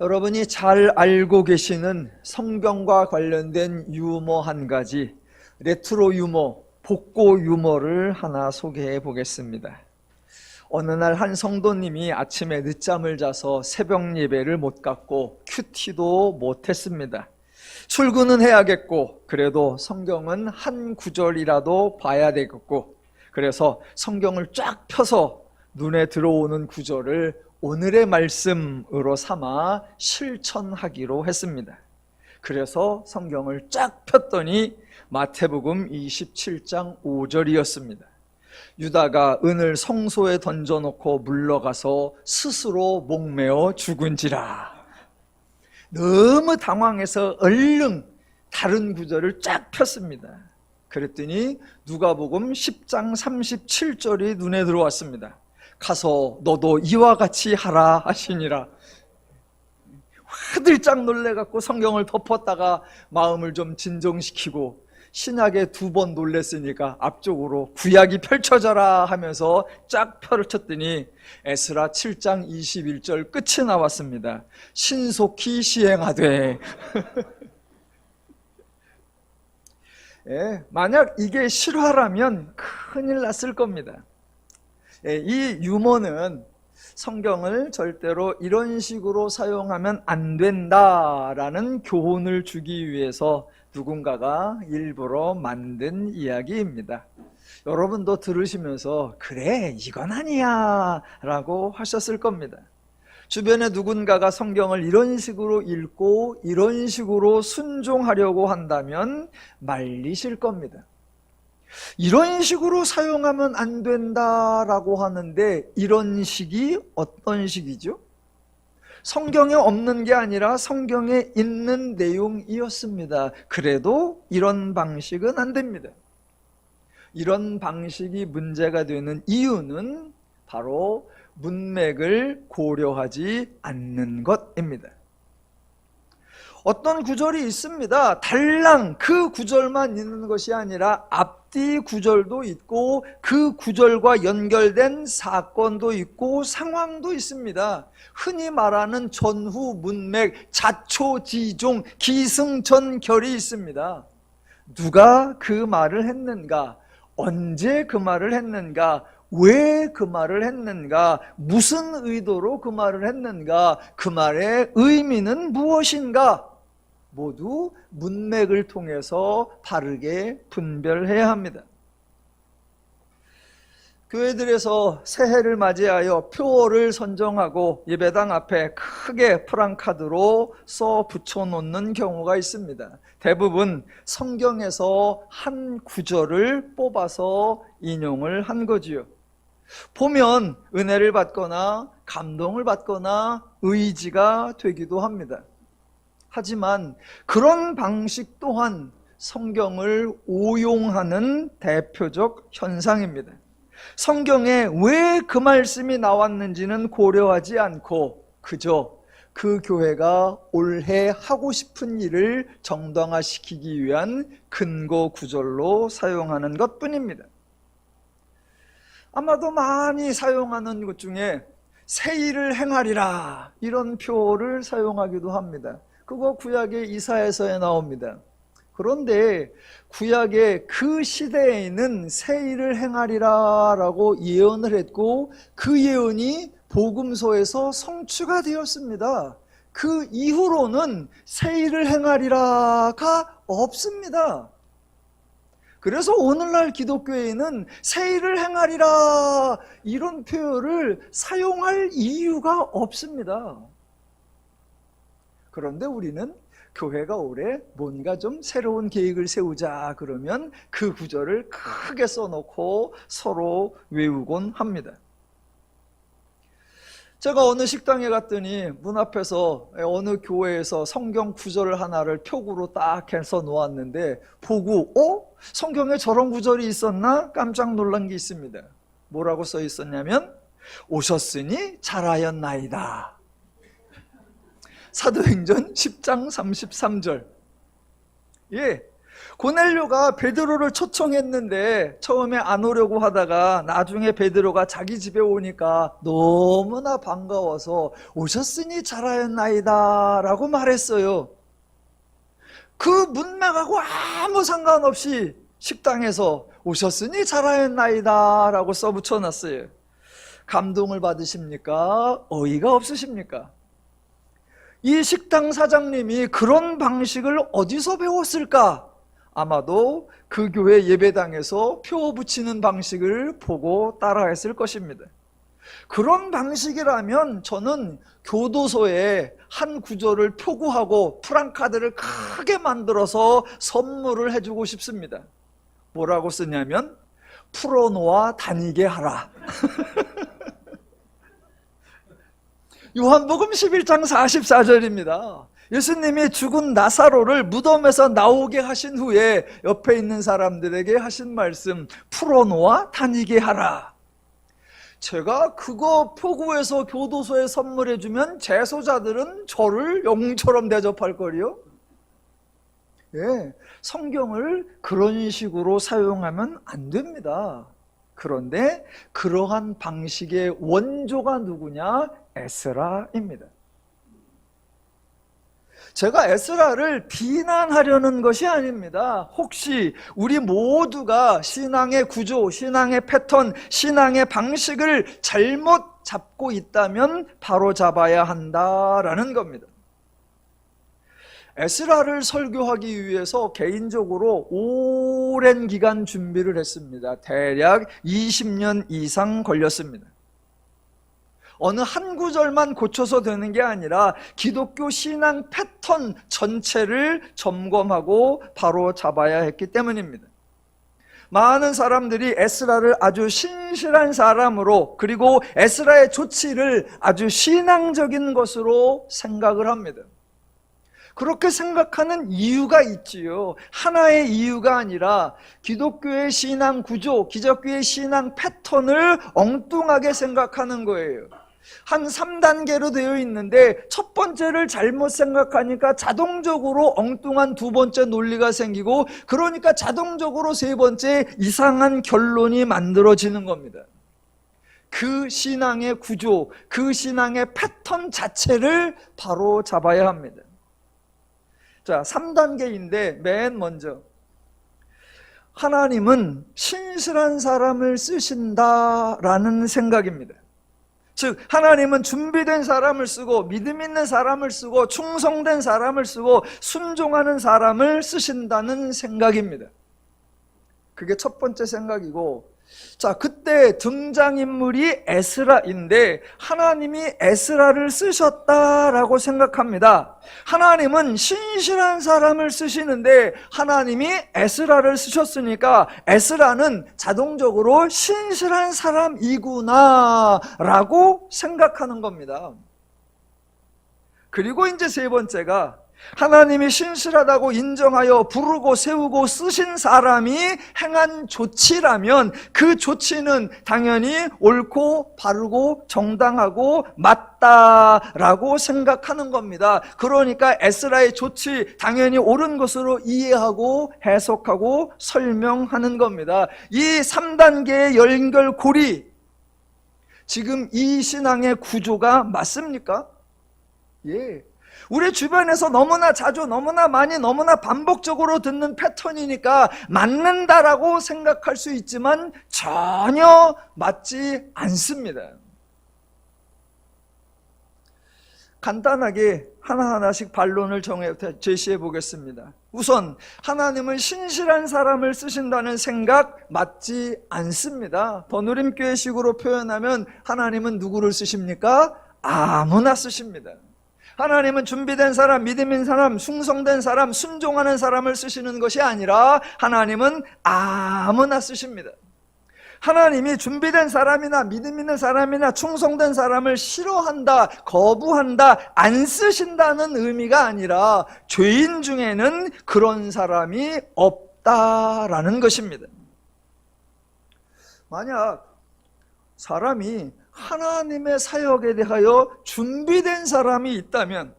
여러분이 잘 알고 계시는 성경과 관련된 유머 한 가지, 레트로 유머, 복고 유머를 하나 소개해 보겠습니다. 어느 날 한 성도님이 아침에 늦잠을 자서 새벽 예배를 못 갔고 큐티도 못 했습니다. 출근은 해야겠고 그래도 성경은 한 구절이라도 봐야 되겠고, 그래서 성경을 쫙 펴서 눈에 들어오는 구절을 오늘의 말씀으로 삼아 실천하기로 했습니다. 그래서 성경을 쫙 폈더니 마태복음 27장 5절이었습니다. 유다가 은을 성소에 던져놓고 물러가서 스스로 목매어 죽은지라. 너무 당황해서 얼른 다른 구절을 쫙 폈습니다. 그랬더니 누가복음 10장 37절이 눈에 들어왔습니다. 가서 너도 이와 같이 하라 하시니라. 화들짝 놀래갖고 성경을 덮었다가 마음을 좀 진정시키고 신약에 2번 놀랬으니까 앞쪽으로 구약이 펼쳐져라 하면서 쫙 펼쳤더니 에스라 7장 21절 끝이 나왔습니다. 신속히 시행하되. 예, 만약 이게 실화라면 큰일 났을 겁니다. 예, 이 유머는 성경을 절대로 이런 식으로 사용하면 안 된다라는 교훈을 주기 위해서 누군가가 일부러 만든 이야기입니다. 여러분도 들으시면서 그래 이건 아니야 라고 하셨을 겁니다. 주변에 누군가가 성경을 이런 식으로 읽고 이런 식으로 순종하려고 한다면 말리실 겁니다. 이런 식으로 사용하면 안 된다라고 하는데 이런 식이 어떤 식이죠? 성경에 없는 게 아니라 성경에 있는 내용이었습니다. 그래도 이런 방식은 안 됩니다. 이런 방식이 문제가 되는 이유는 바로 문맥을 고려하지 않는 것입니다. 어떤 구절이 있습니다. 달랑 그 구절만 있는 것이 아니라 앞뒤 구절도 있고 그 구절과 연결된 사건도 있고 상황도 있습니다. 흔히 말하는 전후 문맥, 자초지종, 기승전결이 있습니다. 누가 그 말을 했는가? 언제 그 말을 했는가? 왜 그 말을 했는가? 무슨 의도로 그 말을 했는가? 그 말의 의미는 무엇인가? 모두 문맥을 통해서 바르게 분별해야 합니다. 교회들에서 새해를 맞이하여 표어를 선정하고 예배당 앞에 크게 프랑카드로 써 붙여놓는 경우가 있습니다. 대부분 성경에서 한 구절을 뽑아서 인용을 한 거지요. 보면 은혜를 받거나 감동을 받거나 의지가 되기도 합니다. 하지만 그런 방식 또한 성경을 오용하는 대표적 현상입니다. 성경에 왜 그 말씀이 나왔는지는 고려하지 않고 그저 그 교회가 올해 하고 싶은 일을 정당화시키기 위한 근거 구절로 사용하는 것뿐입니다. 아마도 많이 사용하는 것 중에 새 일을 행하리라 이런 표를 사용하기도 합니다. 그거 구약의 이사야서에 나옵니다. 그런데 구약의 그 시대에는 새 일을 행하리라 라고 예언을 했고 그 예언이 복음서에서 성취가 되었습니다. 그 이후로는 새 일을 행하리라가 없습니다. 그래서 오늘날 기독교에는 새 일을 행하리라 이런 표현을 사용할 이유가 없습니다. 그런데 우리는 교회가 올해 뭔가 좀 새로운 계획을 세우자 그러면 그 구절을 크게 써놓고 서로 외우곤 합니다. 제가 어느 식당에 갔더니 문 앞에서 어느 교회에서 성경 구절 하나를 표구로 딱 해서 놓았는데 보고 성경에 저런 구절이 있었나? 깜짝 놀란 게 있습니다. 뭐라고 써 있었냐면 오셨으니 잘하였나이다. 사도행전 10장 33절. 예, 고넬료가 베드로를 초청했는데 처음에 안 오려고 하다가 나중에 베드로가 자기 집에 오니까 너무나 반가워서 오셨으니 잘하였나이다 라고 말했어요. 그 문맥하고 아무 상관없이 식당에서 오셨으니 잘하였나이다 라고 써붙여놨어요. 감동을 받으십니까? 어이가 없으십니까? 이 식당 사장님이 그런 방식을 어디서 배웠을까? 아마도 그 교회 예배당에서 표 붙이는 방식을 보고 따라했을 것입니다. 그런 방식이라면 저는 교도소에 한 구절을 표구하고 프랑카드를 크게 만들어서 선물을 해주고 싶습니다. 뭐라고 쓰냐면 풀어놓아 다니게 하라. 요한복음 11장 44절입니다. 예수님이 죽은 나사로를 무덤에서 나오게 하신 후에 옆에 있는 사람들에게 하신 말씀, 풀어놓아 다니게 하라. 제가 그거 표구해서 교도소에 선물해주면 재소자들은 저를 영웅처럼 대접할 거리요. 예, 성경을 그런 식으로 사용하면 안 됩니다. 그런데 그러한 방식의 원조가 누구냐? 에스라입니다. 제가 에스라를 비난하려는 것이 아닙니다. 혹시 우리 모두가 신앙의 구조, 신앙의 패턴, 신앙의 방식을 잘못 잡고 있다면 바로 잡아야 한다라는 겁니다. 에스라를 설교하기 위해서 개인적으로 오랜 기간 준비를 했습니다. 대략 20년 이상 걸렸습니다. 어느 한 구절만 고쳐서 되는 게 아니라 기독교 신앙 패턴 전체를 점검하고 바로 잡아야 했기 때문입니다. 많은 사람들이 에스라를 아주 신실한 사람으로, 그리고 에스라의 조치를 아주 신앙적인 것으로 생각을 합니다. 그렇게 생각하는 이유가 있지요. 하나의 이유가 아니라 기독교의 신앙 구조, 기독교의 신앙 패턴을 엉뚱하게 생각하는 거예요. 한 3단계로 되어 있는데 첫 번째를 잘못 생각하니까 자동적으로 엉뚱한 두 번째 논리가 생기고, 그러니까 자동적으로 세 번째 이상한 결론이 만들어지는 겁니다. 그 신앙의 구조, 그 신앙의 패턴 자체를 바로 잡아야 합니다. 자, 3단계인데 맨 먼저 하나님은 신실한 사람을 쓰신다라는 생각입니다. 즉 하나님은 준비된 사람을 쓰고 믿음 있는 사람을 쓰고 충성된 사람을 쓰고 순종하는 사람을 쓰신다는 생각입니다. 그게 첫 번째 생각이고, 자, 그때 등장인물이 에스라인데 하나님이 에스라를 쓰셨다라고 생각합니다. 하나님은 신실한 사람을 쓰시는데 하나님이 에스라를 쓰셨으니까 에스라는 자동적으로 신실한 사람이구나 라고 생각하는 겁니다. 그리고 이제 세 번째가, 하나님이 신실하다고 인정하여 부르고 세우고 쓰신 사람이 행한 조치라면 그 조치는 당연히 옳고 바르고 정당하고 맞다라고 생각하는 겁니다. 그러니까 에스라의 조치 당연히 옳은 것으로 이해하고 해석하고 설명하는 겁니다. 이 3단계의 연결고리, 지금 이 신앙의 구조가 맞습니까? 예. 우리 주변에서 너무나 자주, 너무나 많이, 너무나 반복적으로 듣는 패턴이니까 맞는다라고 생각할 수 있지만 전혀 맞지 않습니다. 간단하게 하나하나씩 반론을 제시해 보겠습니다. 우선 하나님은 신실한 사람을 쓰신다는 생각 맞지 않습니다. 버누림교회식으로 표현하면 하나님은 누구를 쓰십니까? 아무나 쓰십니다. 하나님은 준비된 사람, 믿음 있는 사람, 충성된 사람, 순종하는 사람을 쓰시는 것이 아니라 하나님은 아무나 쓰십니다. 하나님이 준비된 사람이나 믿음 있는 사람이나 충성된 사람을 싫어한다, 거부한다, 안 쓰신다는 의미가 아니라 죄인 중에는 그런 사람이 없다라는 것입니다. 만약 사람이 하나님의 사역에 대하여 준비된 사람이 있다면,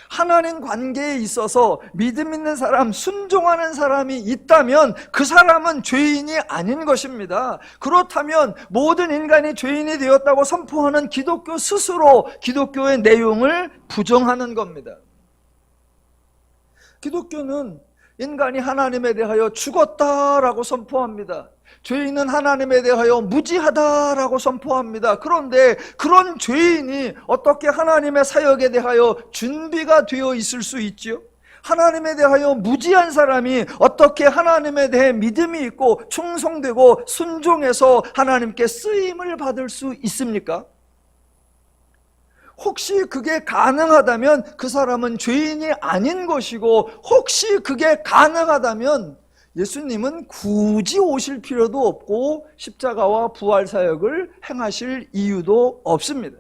하나님 관계에 있어서 믿음 있는 사람, 순종하는 사람이 있다면 그 사람은 죄인이 아닌 것입니다. 그렇다면 모든 인간이 죄인이 되었다고 선포하는 기독교 스스로 기독교의 내용을 부정하는 겁니다. 기독교는 인간이 하나님에 대하여 죽었다라고 선포합니다. 죄인은 하나님에 대하여 무지하다라고 선포합니다. 그런데 그런 죄인이 어떻게 하나님의 사역에 대하여 준비가 되어 있을 수 있지요? 하나님에 대하여 무지한 사람이 어떻게 하나님에 대해 믿음이 있고 충성되고 순종해서 하나님께 쓰임을 받을 수 있습니까? 혹시 그게 가능하다면 그 사람은 죄인이 아닌 것이고, 혹시 그게 가능하다면 예수님은 굳이 오실 필요도 없고 십자가와 부활 사역을 행하실 이유도 없습니다.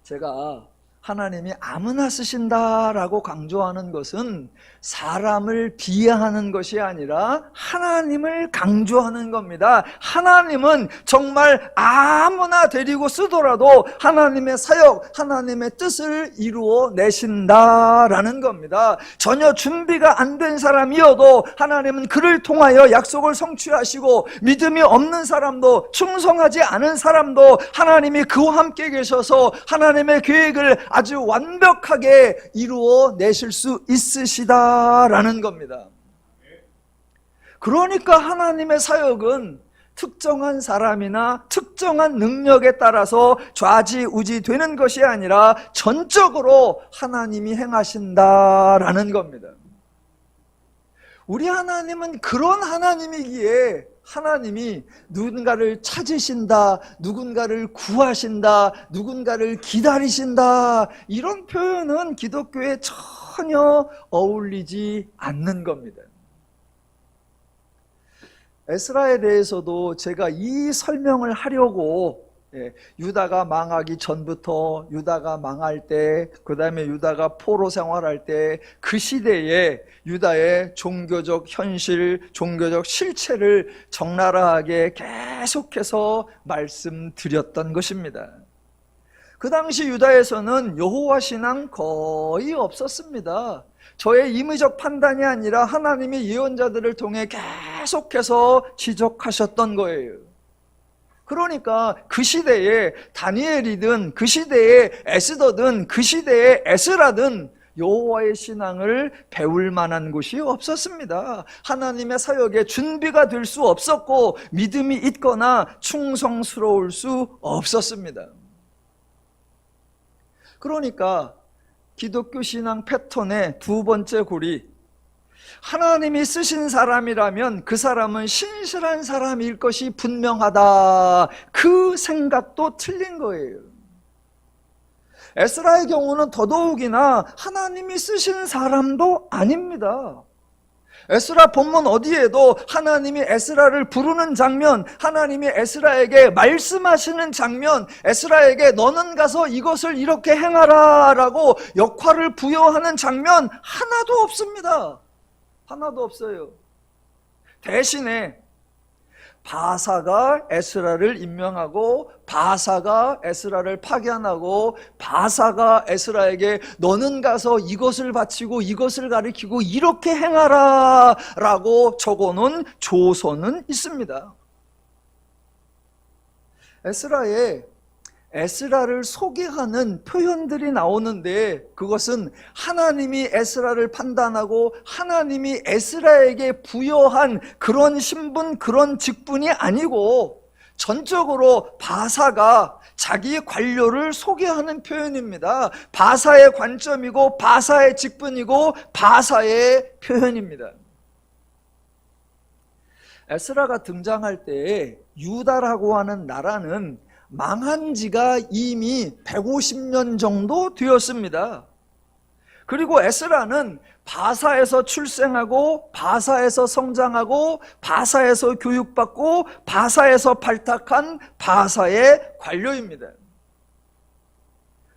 제가 하나님이 아무나 쓰신다라고 강조하는 것은 사람을 비하하는 것이 아니라 하나님을 강조하는 겁니다. 하나님은 정말 아무나 데리고 쓰더라도 하나님의 사역, 하나님의 뜻을 이루어 내신다라는 겁니다. 전혀 준비가 안 된 사람이어도 하나님은 그를 통하여 약속을 성취하시고, 믿음이 없는 사람도, 충성하지 않은 사람도 하나님이 그와 함께 계셔서 하나님의 계획을 아주 완벽하게 이루어 내실 수 있으시다라는 겁니다. 그러니까 하나님의 사역은 특정한 사람이나 특정한 능력에 따라서 좌지우지 되는 것이 아니라 전적으로 하나님이 행하신다라는 겁니다. 우리 하나님은 그런 하나님이기에 하나님이 누군가를 찾으신다, 누군가를 구하신다, 누군가를 기다리신다, 이런 표현은 기독교에 전혀 어울리지 않는 겁니다. 에스라에 대해서도 제가 이 설명을 하려고, 유다가 망하기 전부터, 유다가 망할 때, 그 다음에 유다가 포로 생활할 때, 그 시대에 유다의 종교적 현실, 종교적 실체를 적나라하게 계속해서 말씀드렸던 것입니다. 그 당시 유다에서는 여호와 신앙 거의 없었습니다. 저의 임의적 판단이 아니라 하나님의 예언자들을 통해 계속해서 지적하셨던 거예요. 그러니까 그 시대에 다니엘이든, 그 시대에 에스더든, 그 시대에 에스라든 여호와의 신앙을 배울 만한 곳이 없었습니다. 하나님의 사역에 준비가 될 수 없었고, 믿음이 있거나 충성스러울 수 없었습니다. 그러니까 기독교 신앙 패턴의 두 번째 고리, 하나님이 쓰신 사람이라면 그 사람은 신실한 사람일 것이 분명하다, 그 생각도 틀린 거예요. 에스라의 경우는 더더욱이나 하나님이 쓰신 사람도 아닙니다. 에스라 본문 어디에도 하나님이 에스라를 부르는 장면, 하나님이 에스라에게 말씀하시는 장면, 에스라에게 너는 가서 이것을 이렇게 행하라 라고 역할을 부여하는 장면 하나도 없습니다. 하나도 없어요. 대신에 바사가 에스라를 임명하고, 바사가 에스라를 파견하고, 바사가 에스라에게 너는 가서 이것을 바치고 이것을 가리키고 이렇게 행하라 라고 적어놓은 조서는 있습니다. 에스라를 소개하는 표현들이 나오는데, 그것은 하나님이 에스라를 판단하고 하나님이 에스라에게 부여한 그런 신분, 그런 직분이 아니고 전적으로 바사가 자기 관료를 소개하는 표현입니다. 바사의 관점이고 바사의 직분이고 바사의 표현입니다. 에스라가 등장할 때 유다라고 하는 나라는 망한 지가 이미 150년 정도 되었습니다. 그리고 에스라는 바사에서 출생하고, 바사에서 성장하고, 바사에서 교육받고, 바사에서 발탁한 바사의 관료입니다.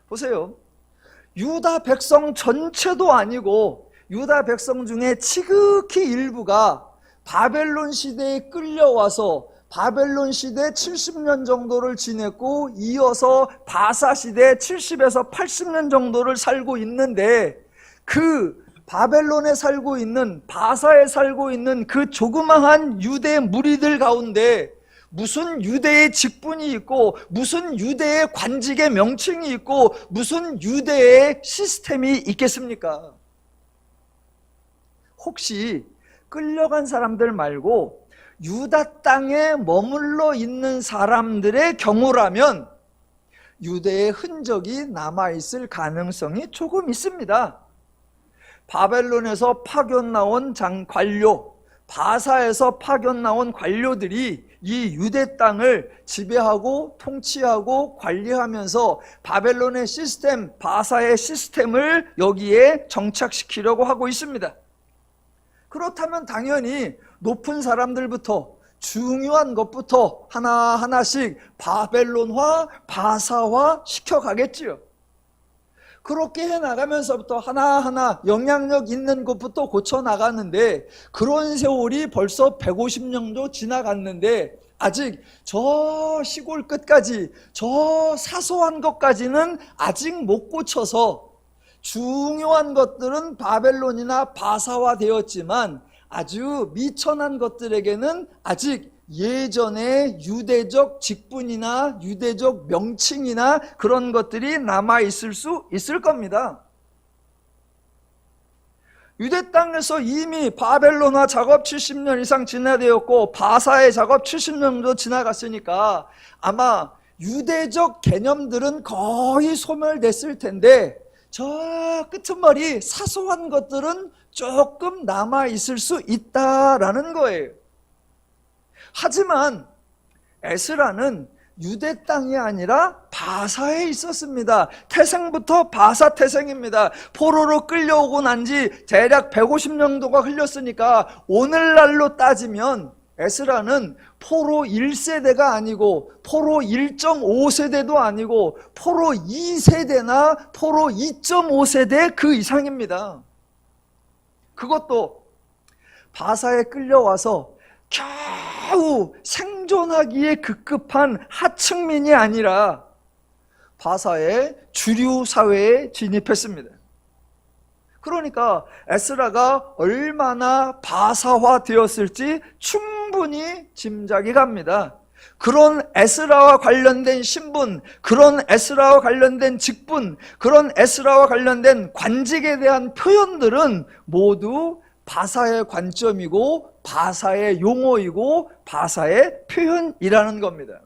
보세요. 유다 백성 전체도 아니고 유다 백성 중에 지극히 일부가 바벨론 시대에 끌려와서 바벨론 시대 70년 정도를 지냈고 이어서 바사 시대 70에서 80년 정도를 살고 있는데, 그 바벨론에 살고 있는, 바사에 살고 있는 그 조그마한 유대 무리들 가운데 무슨 유대의 직분이 있고, 무슨 유대의 관직의 명칭이 있고, 무슨 유대의 시스템이 있겠습니까? 혹시 끌려간 사람들 말고 유다 땅에 머물러 있는 사람들의 경우라면 유대의 흔적이 남아있을 가능성이 조금 있습니다. 바벨론에서 파견 나온 관료, 바사에서 파견 나온 관료들이 이 유대 땅을 지배하고 통치하고 관리하면서 바벨론의 시스템, 바사의 시스템을 여기에 정착시키려고 하고 있습니다. 그렇다면 당연히 높은 사람들부터, 중요한 것부터 하나하나씩 바벨론화, 바사화 시켜가겠지요. 그렇게 해나가면서부터 하나하나 영향력 있는 것부터 고쳐나가는데, 그런 세월이 벌써 150년도 지나갔는데 아직 저 시골 끝까지, 저 사소한 것까지는 아직 못 고쳐서, 중요한 것들은 바벨론이나 바사화 되었지만 아주 미천한 것들에게는 아직 예전의 유대적 직분이나 유대적 명칭이나 그런 것들이 남아있을 수 있을 겁니다. 유대 땅에서 이미 바벨론화 작업 70년 이상 지나되었고 바사의 작업 70년도 지나갔으니까 아마 유대적 개념들은 거의 소멸됐을 텐데, 저 끄트머리 사소한 것들은 조금 남아있을 수 있다라는 거예요. 하지만 에스라는 유대 땅이 아니라 바사에 있었습니다. 태생부터 바사 태생입니다. 포로로 끌려오고 난 지 대략 150년도가 흘렸으니까 오늘날로 따지면 에스라는 포로 1세대가 아니고 포로 1.5세대도 아니고 포로 2세대나 포로 2.5세대 그 이상입니다. 그것도 바사에 끌려와서 겨우 생존하기에 급급한 하층민이 아니라 바사의 주류 사회에 진입했습니다. 그러니까 에스라가 얼마나 바사화 되었을지 충분히 짐작이 갑니다. 그런 에스라와 관련된 신분, 그런 에스라와 관련된 직분, 그런 에스라와 관련된 관직에 대한 표현들은 모두 바사의 관점이고 바사의 용어이고 바사의 표현이라는 겁니다.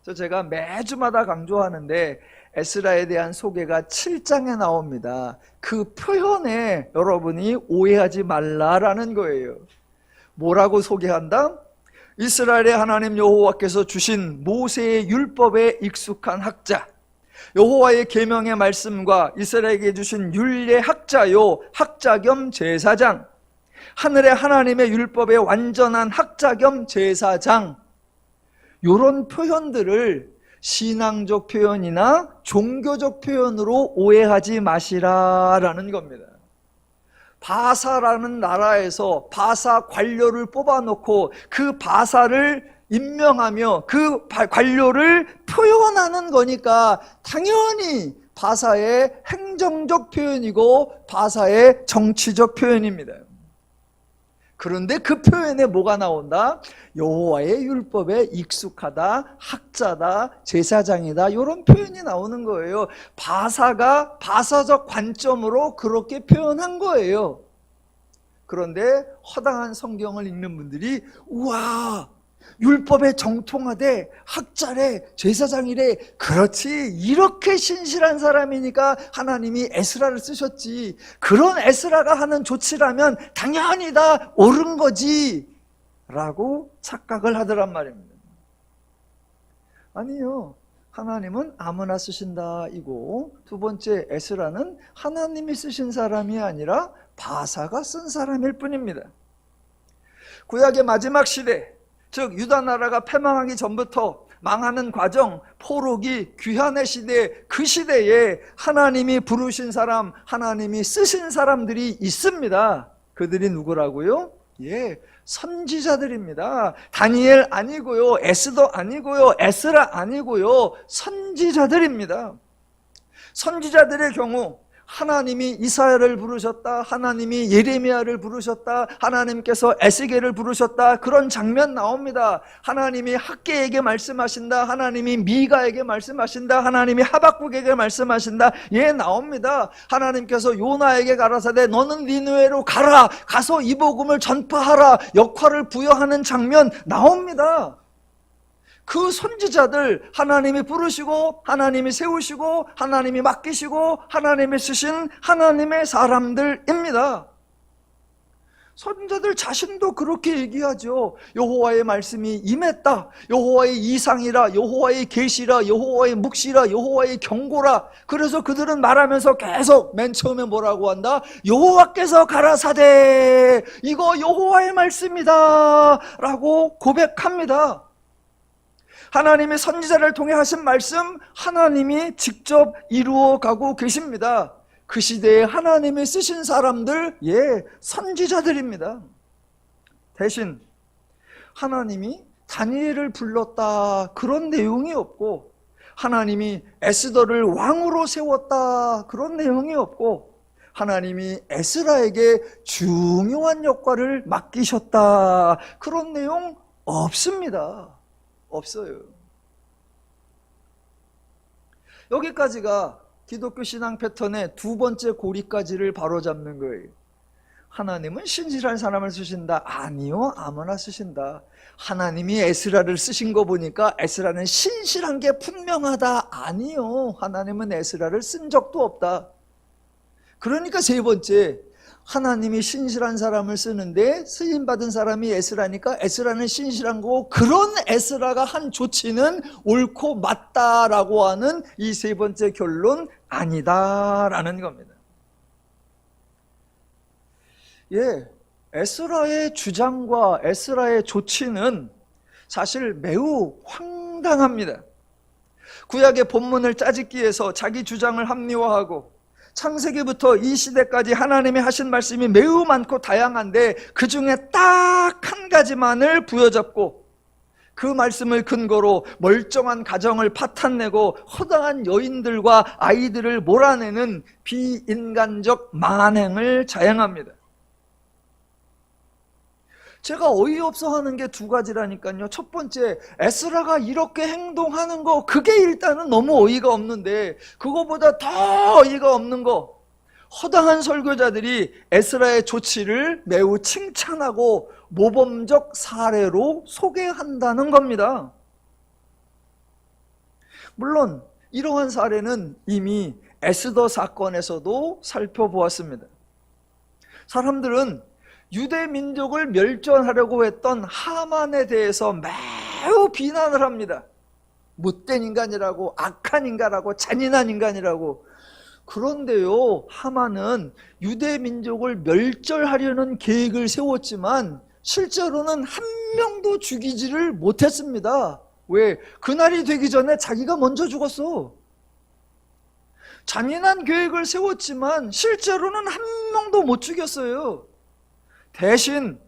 그래서 제가 매주마다 강조하는데 에스라에 대한 소개가 7장에 나옵니다. 그 표현에 여러분이 오해하지 말라라는 거예요. 뭐라고 소개한다? 이스라엘의 하나님 여호와께서 주신 모세의 율법에 익숙한 학자, 여호와의 계명의 말씀과 이스라엘에게 주신 율례 학자요, 학자 겸 제사장, 하늘의 하나님의 율법의 완전한 학자 겸 제사장, 이런 표현들을 신앙적 표현이나 종교적 표현으로 오해하지 마시라라는 겁니다. 바사라는 나라에서 바사 관료를 뽑아놓고 그 바사를 임명하며 그 관료를 표현하는 거니까 당연히 바사의 행정적 표현이고 바사의 정치적 표현입니다. 그런데 그 표현에 뭐가 나온다? 여호와의 율법에 익숙하다, 학자다, 제사장이다, 이런 표현이 나오는 거예요. 바사가 바사적 관점으로 그렇게 표현한 거예요. 그런데 허당한 성경을 읽는 분들이 우와, 율법에 정통하되 학자래, 제사장이래. 그렇지, 이렇게 신실한 사람이니까 하나님이 에스라를 쓰셨지. 그런 에스라가 하는 조치라면 당연히 다 옳은 거지 라고 착각을 하더란 말입니다. 아니요, 하나님은 아무나 쓰신다 이고, 두 번째, 에스라는 하나님이 쓰신 사람이 아니라 바사가 쓴 사람일 뿐입니다. 구약의 마지막 시대, 즉 유다 나라가 패망하기 전부터 망하는 과정, 포로기, 귀환의 시대, 그 시대에 하나님이 부르신 사람, 하나님이 쓰신 사람들이 있습니다. 그들이 누구라고요? 예, 선지자들입니다. 다니엘 아니고요, 에스더 아니고요, 에스라 아니고요, 선지자들입니다. 선지자들의 경우 하나님이 이사야를 부르셨다, 하나님이 예레미야를 부르셨다, 하나님께서 에스겔을 부르셨다, 그런 장면 나옵니다. 하나님이 학개에게 말씀하신다, 하나님이 미가에게 말씀하신다, 하나님이 하박국에게 말씀하신다, 예, 나옵니다. 하나님께서 요나에게 가라사대 너는 니느웨로 가라, 가서 이 복음을 전파하라, 역할을 부여하는 장면 나옵니다. 그 선지자들 하나님이 부르시고 하나님이 세우시고 하나님이 맡기시고 하나님이 쓰신 하나님의 사람들입니다. 선지자들 자신도 그렇게 얘기하죠. 여호와의 말씀이 임했다, 여호와의 이상이라, 여호와의 계시라, 여호와의 묵시라, 여호와의 경고라. 그래서 그들은 말하면서 계속 맨 처음에 뭐라고 한다? 여호와께서 가라사대 이거 여호와의 말씀이다 라고 고백합니다. 하나님이 선지자를 통해 하신 말씀 하나님이 직접 이루어 가고 계십니다. 그 시대에 하나님이 쓰신 사람들, 예, 선지자들입니다. 대신 하나님이 다니엘을 불렀다 그런 내용이 없고, 하나님이 에스더를 왕으로 세웠다 그런 내용이 없고, 하나님이 에스라에게 중요한 역할을 맡기셨다 그런 내용 없습니다. 없어요. 여기까지가 기독교 신앙 패턴의 두 번째 고리까지를 바로잡는 거예요. 하나님은 신실한 사람을 쓰신다. 아니요, 아무나 쓰신다. 하나님이 에스라를 쓰신 거 보니까 에스라는 신실한 게 분명하다. 아니요, 하나님은 에스라를 쓴 적도 없다. 그러니까 세 번째, 하나님이 신실한 사람을 쓰는데 쓰임받은 사람이 에스라니까 에스라는 신실한 거고, 그런 에스라가 한 조치는 옳고 맞다라고 하는 이 세 번째 결론, 아니다라는 겁니다. 예, 에스라의 주장과 에스라의 조치는 사실 매우 황당합니다. 구약의 본문을 짜집기 위해서 자기 주장을 합리화하고, 창세기부터 이 시대까지 하나님이 하신 말씀이 매우 많고 다양한데 그 중에 딱 한 가지만을 부여잡고 그 말씀을 근거로 멀쩡한 가정을 파탄내고 허당한 여인들과 아이들을 몰아내는 비인간적 만행을 자행합니다. 제가 어이없어 하는 게 두 가지라니까요. 첫 번째, 에스라가 이렇게 행동하는 거, 그게 일단은 너무 어이가 없는데, 그거보다 더 어이가 없는 거, 허당한 설교자들이 에스라의 조치를 매우 칭찬하고 모범적 사례로 소개한다는 겁니다. 물론 이러한 사례는 이미 에스더 사건에서도 살펴보았습니다. 사람들은 유대 민족을 멸절하려고 했던 하만에 대해서 매우 비난을 합니다. 못된 인간이라고, 악한 인간이라고, 잔인한 인간이라고. 그런데요, 하만은 유대 민족을 멸절하려는 계획을 세웠지만 실제로는 한 명도 죽이지를 못했습니다. 왜? 그날이 되기 전에 자기가 먼저 죽었어. 잔인한 계획을 세웠지만 실제로는 한 명도 못 죽였어요. 대신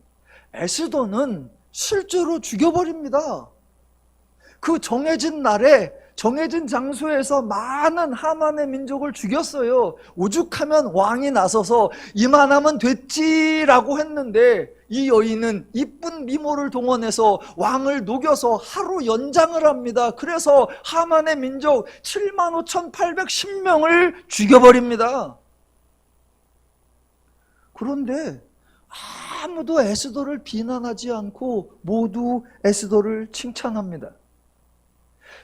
에스더는 실제로 죽여버립니다. 그 정해진 날에 정해진 장소에서 많은 하만의 민족을 죽였어요. 오죽하면 왕이 나서서 이만하면 됐지라고 했는데 이 여인은 이쁜 미모를 동원해서 왕을 녹여서 하루 연장을 합니다. 그래서 하만의 민족 75,810명을 죽여버립니다. 그런데 아무도 에스더를 비난하지 않고 모두 에스더를 칭찬합니다.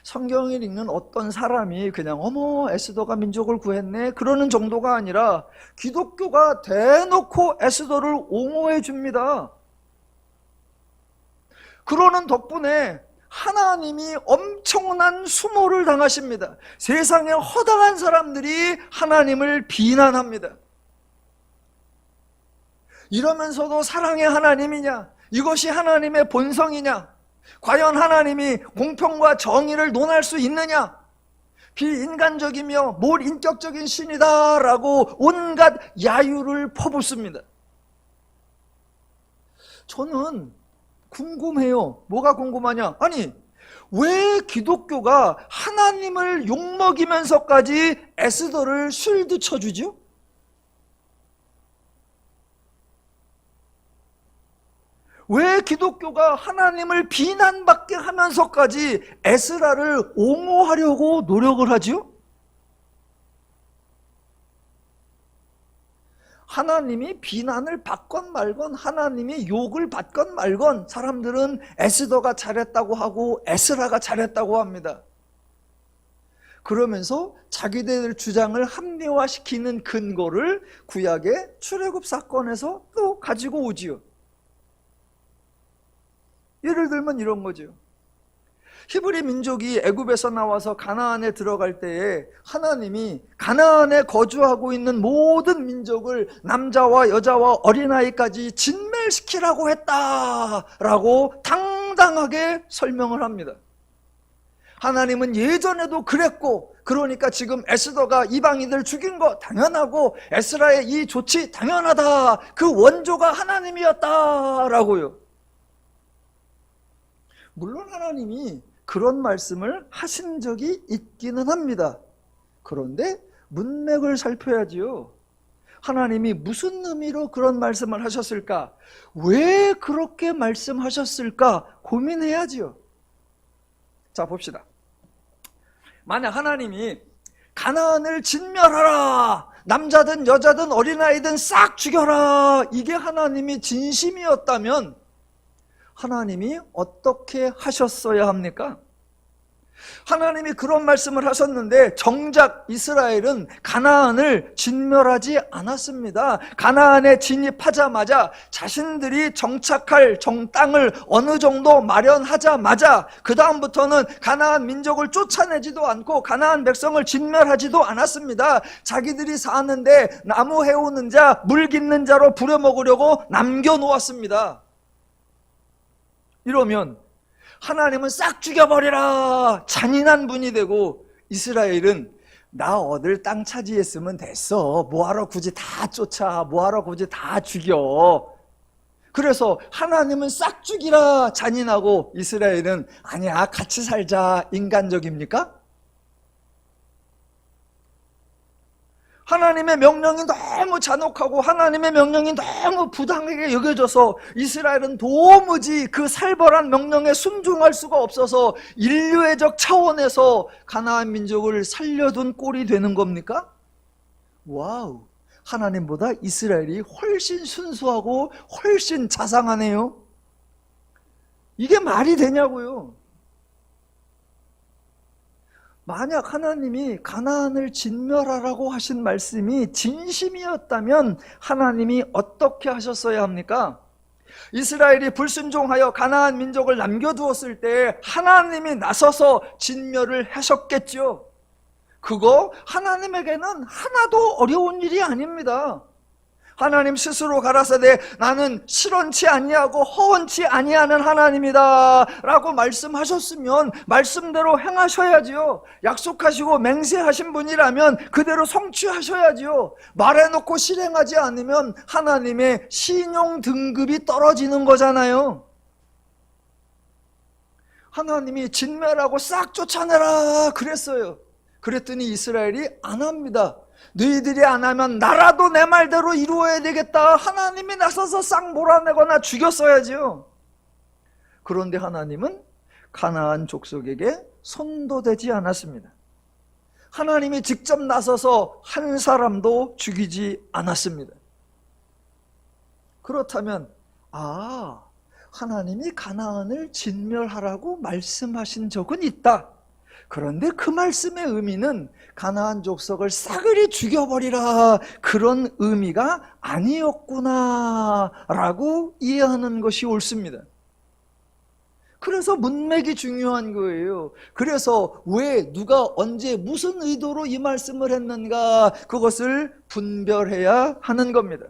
성경을 읽는 어떤 사람이 그냥 어머 에스더가 민족을 구했네 그러는 정도가 아니라 기독교가 대놓고 에스더를 옹호해 줍니다. 그러는 덕분에 하나님이 엄청난 수모를 당하십니다. 세상에 허당한 사람들이 하나님을 비난합니다. 이러면서도 사랑의 하나님이냐? 이것이 하나님의 본성이냐? 과연 하나님이 공평과 정의를 논할 수 있느냐? 비인간적이며 몰인격적인 신이다라고 온갖 야유를 퍼붓습니다. 저는 궁금해요. 뭐가 궁금하냐? 아니, 왜 기독교가 하나님을 욕먹이면서까지 에스더를 쉴드 쳐주죠? 왜 기독교가 하나님을 비난받게 하면서까지 에스라를 옹호하려고 노력을 하지요? 하나님이 비난을 받건 말건, 하나님이 욕을 받건 말건, 사람들은 에스더가 잘했다고 하고 에스라가 잘했다고 합니다. 그러면서 자기들 주장을 합리화시키는 근거를 구약의 출애굽 사건에서 또 가지고 오지요. 예를 들면 이런 거죠. 히브리 민족이 애굽에서 나와서 가나안에 들어갈 때에 하나님이 가나안에 거주하고 있는 모든 민족을 남자와 여자와 어린아이까지 진멸시키라고 했다라고 당당하게 설명을 합니다. 하나님은 예전에도 그랬고, 그러니까 지금 에스더가 이방인들 죽인 거 당연하고 에스라의 이 조치 당연하다, 그 원조가 하나님이었다라고요. 물론 하나님이 그런 말씀을 하신 적이 있기는 합니다. 그런데 문맥을 살펴야지요. 하나님이 무슨 의미로 그런 말씀을 하셨을까? 왜 그렇게 말씀하셨을까? 고민해야지요. 자, 봅시다. 만약 하나님이 가나안을 진멸하라, 남자든 여자든 어린아이든 싹 죽여라, 이게 하나님이 진심이었다면 하나님이 어떻게 하셨어야 합니까? 하나님이 그런 말씀을 하셨는데 정작 이스라엘은 가나안을 진멸하지 않았습니다. 가나안에 진입하자마자 자신들이 정착할 땅을 어느 정도 마련하자마자 그 다음부터는 가나안 민족을 쫓아내지도 않고 가나안 백성을 진멸하지도 않았습니다. 자기들이 사는데 나무 해오는 자, 물 깃는 자로 부려먹으려고 남겨놓았습니다. 이러면 하나님은 싹 죽여버리라, 잔인한 분이 되고, 이스라엘은 나 얻을 땅 차지했으면 됐어, 뭐하러 굳이 다 쫓아, 뭐하러 굳이 다 죽여. 그래서 하나님은 싹 죽이라, 잔인하고, 이스라엘은 아니야 같이 살자, 인간적입니까? 하나님의 명령이 너무 잔혹하고 하나님의 명령이 너무 부당하게 여겨져서 이스라엘은 도무지 그 살벌한 명령에 순종할 수가 없어서 인류애적 차원에서 가나안 민족을 살려둔 꼴이 되는 겁니까? 와우, 하나님보다 이스라엘이 훨씬 순수하고 훨씬 자상하네요. 이게 말이 되냐고요. 만약 하나님이 가나안을 진멸하라고 하신 말씀이 진심이었다면 하나님이 어떻게 하셨어야 합니까? 이스라엘이 불순종하여 가나안 민족을 남겨두었을 때 하나님이 나서서 진멸을 하셨겠죠. 그거 하나님에게는 하나도 어려운 일이 아닙니다. 하나님 스스로 가라사대 나는 실언치 아니하고 허언치 아니하는 하나님이다 라고 말씀하셨으면 말씀대로 행하셔야지요. 약속하시고 맹세하신 분이라면 그대로 성취하셔야지요. 말해놓고 실행하지 않으면 하나님의 신용 등급이 떨어지는 거잖아요. 하나님이 진멸하고 싹 쫓아내라 그랬어요. 그랬더니 이스라엘이 안 합니다. 너희들이 안 하면 나라도 내 말대로 이루어야 되겠다. 하나님이 나서서 싹 몰아내거나 죽였어야죠. 그런데 하나님은 가나안 족속에게 손도 대지 않았습니다. 하나님이 직접 나서서 한 사람도 죽이지 않았습니다. 그렇다면 하나님이 가나안을 진멸하라고 말씀하신 적은 있다. 그런데 그 말씀의 의미는 가나안 족속을 싸그리 죽여버리라, 그런 의미가 아니었구나 라고 이해하는 것이 옳습니다. 그래서 문맥이 중요한 거예요. 그래서 왜, 누가, 언제, 무슨 의도로 이 말씀을 했는가, 그것을 분별해야 하는 겁니다.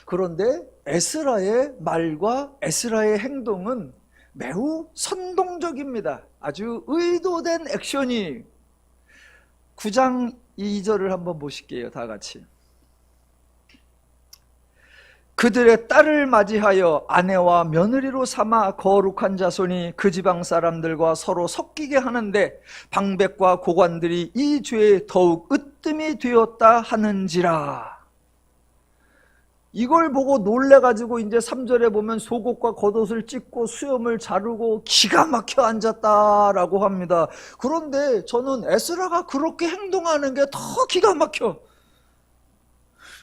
그런데 에스라의 말과 에스라의 행동은 매우 선동적입니다. 아주 의도된 액션이. 9장 2절을 한번 보실게요, 다 같이. 그들의 딸을 맞이하여 아내와 며느리로 삼아 거룩한 자손이 그 지방 사람들과 서로 섞이게 하는데 방백과 고관들이 이 죄에 더욱 으뜸이 되었다 하는지라. 이걸 보고 놀래가지고 이제 3절에 보면 속옷과 겉옷을 찢고 수염을 자르고 기가 막혀 앉았다라고 합니다. 그런데 저는 에스라가 그렇게 행동하는 게 더 기가 막혀.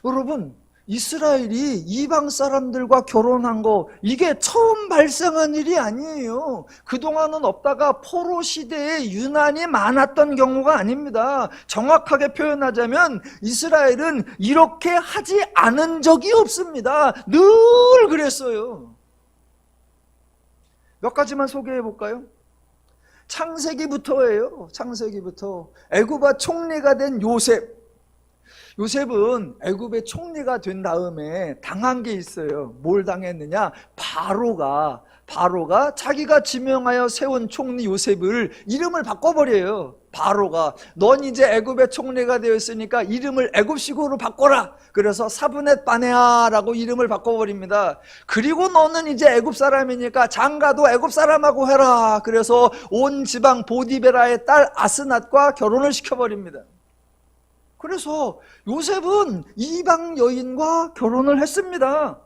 여러분, 이스라엘이 이방 사람들과 결혼한 거, 이게 처음 발생한 일이 아니에요. 그동안은 없다가 포로 시대에 유난히 많았던 경우가 아닙니다. 정확하게 표현하자면 이스라엘은 이렇게 하지 않은 적이 없습니다. 늘 그랬어요. 몇 가지만 소개해 볼까요? 창세기부터예요. 창세기부터. 애굽의 총리가 된 요셉. 요셉은 애굽의 총리가 된 다음에 당한 게 있어요. 뭘 당했느냐? 바로가 자기가 지명하여 세운 총리 요셉을 이름을 바꿔버려요. 바로가 넌 이제 애굽의 총리가 되었으니까 이름을 애굽식으로 바꿔라. 그래서 사브넷 바네아라고 이름을 바꿔버립니다. 그리고 너는 이제 애굽 사람이니까 장가도 애굽 사람하고 해라. 그래서 온 지방 보디베라의 딸 아스낫과 결혼을 시켜버립니다. 그래서 요셉은 이방 여인과 결혼을 했습니다.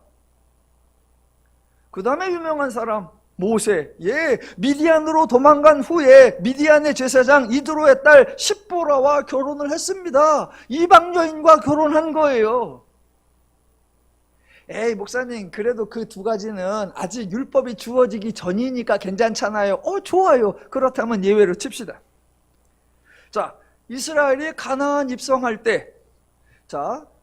그 다음에 유명한 사람 모세, 미디안으로 도망간 후에 미디안의 제사장 이드로의 딸 십보라와 결혼을 했습니다. 이방 여인과 결혼한 거예요. 목사님, 그래도 그 두 가지는 아직 율법이 주어지기 전이니까 괜찮잖아요. 좋아요. 그렇다면 예외로 칩시다. 자, 이스라엘이 가나안 입성할 때,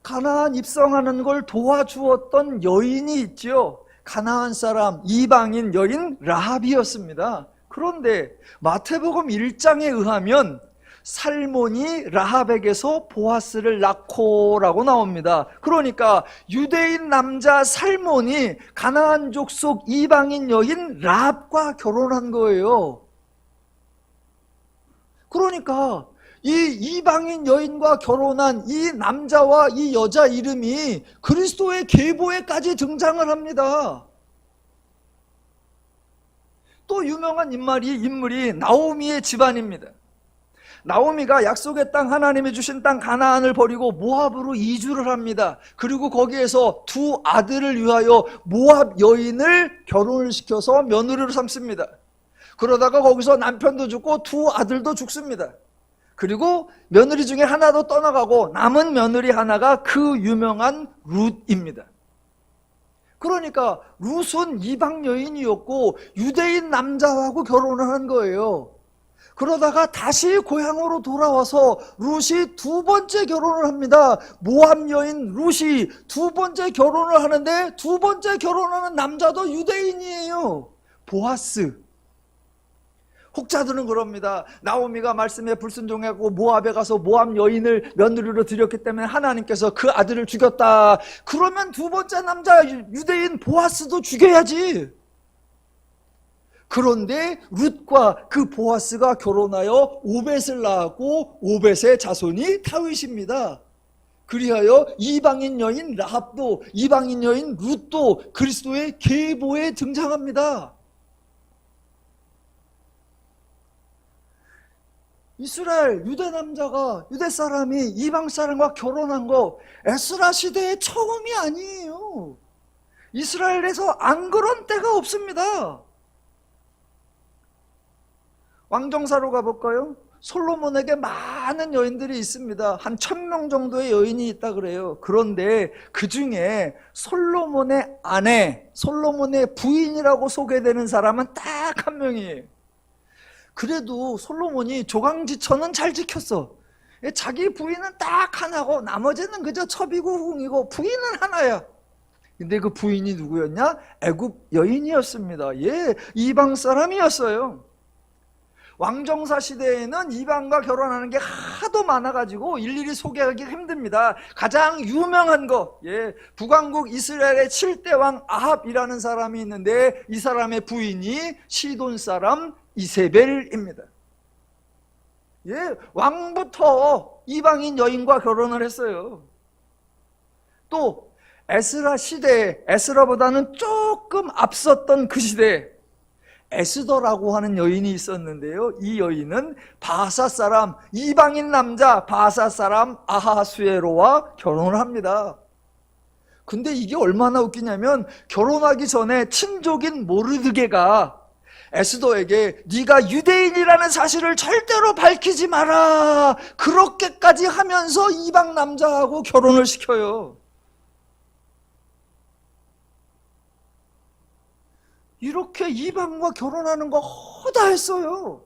가나안 입성하는 걸 도와주었던 여인이 있죠. 가나안 사람, 이방인 여인 라합이었습니다. 그런데 마태복음 1장에 의하면 살몬이 라합에게서 보아스를 낳고라고 나옵니다. 그러니까 유대인 남자 살몬이 가나안 족속 이방인 여인 라합과 결혼한 거예요. 그러니까 이 이방인 여인과 결혼한 이 남자와 이 여자 이름이 그리스도의 계보에까지 등장을 합니다. 또 유명한 인물이 나오미의 집안입니다. 나오미가 약속의 땅, 하나님이 주신 땅 가나안을 버리고 모압으로 이주를 합니다. 그리고 거기에서 두 아들을 위하여 모압 여인을 결혼을 시켜서 며느리로 삼습니다. 그러다가 거기서 남편도 죽고 두 아들도 죽습니다. 그리고 며느리 중에 하나도 떠나가고 남은 며느리 하나가 그 유명한 룻입니다. 그러니까 룻은 이방 여인이었고 유대인 남자하고 결혼을 한 거예요. 그러다가 다시 고향으로 돌아와서 룻이 두 번째 결혼을 합니다. 모압 여인 룻이 두 번째 결혼을 하는데 두 번째 결혼하는 남자도 유대인이에요. 보아스. 혹자들은 그럽니다. 나오미가 말씀에 불순종하고 모압에 가서 모압 여인을 며느리로 들였기 때문에 하나님께서 그 아들을 죽였다. 그러면 두 번째 남자 유대인 보아스도 죽여야지. 그런데 룻과 그 보아스가 결혼하여 오벳을 낳았고 오벳의 자손이 다윗입니다. 그리하여 이방인 여인 라합도 이방인 여인 룻도 그리스도의 계보에 등장합니다. 이스라엘 유대 남자가 유대 사람이 이방 사람과 결혼한 거 에스라 시대의 처음이 아니에요. 이스라엘에서 안 그런 때가 없습니다. 왕정사로 가볼까요? 솔로몬에게 많은 여인들이 있습니다. 한 1000명 정도의 여인이 있다 그래요. 그런데 그 중에 솔로몬의 아내, 솔로몬의 부인이라고 소개되는 사람은 딱 한 명이에요. 그래도 솔로몬이 조강지처는 잘 지켰어. 자기 부인은 딱 하나고 나머지는 그저 첩이고 흥이고 부인은 하나야. 근데 그 부인이 누구였냐? 애굽 여인이었습니다. 이방 사람이었어요. 왕정사 시대에는 이방과 결혼하는 게 하도 많아가지고 일일이 소개하기가 힘듭니다. 가장 유명한 거, 북왕국 이스라엘의 7대 왕 아합이라는 사람이 있는데 이 사람의 부인이 시돈 사람 이세벨입니다. 왕부터 이방인 여인과 결혼을 했어요. 또 에스라 시대에, 에스라보다는 조금 앞섰던 그 시대에 에스더라고 하는 여인이 있었는데요, 이 여인은 바사 사람, 이방인 남자 바사 사람 아하수에로와 결혼을 합니다. 근데 이게 얼마나 웃기냐면, 결혼하기 전에 친족인 모르드게가 에스더에게 네가 유대인이라는 사실을 절대로 밝히지 마라, 그렇게까지 하면서 이방 남자하고 결혼을 시켜요. 이렇게 이방과 결혼하는 거 허다했어요.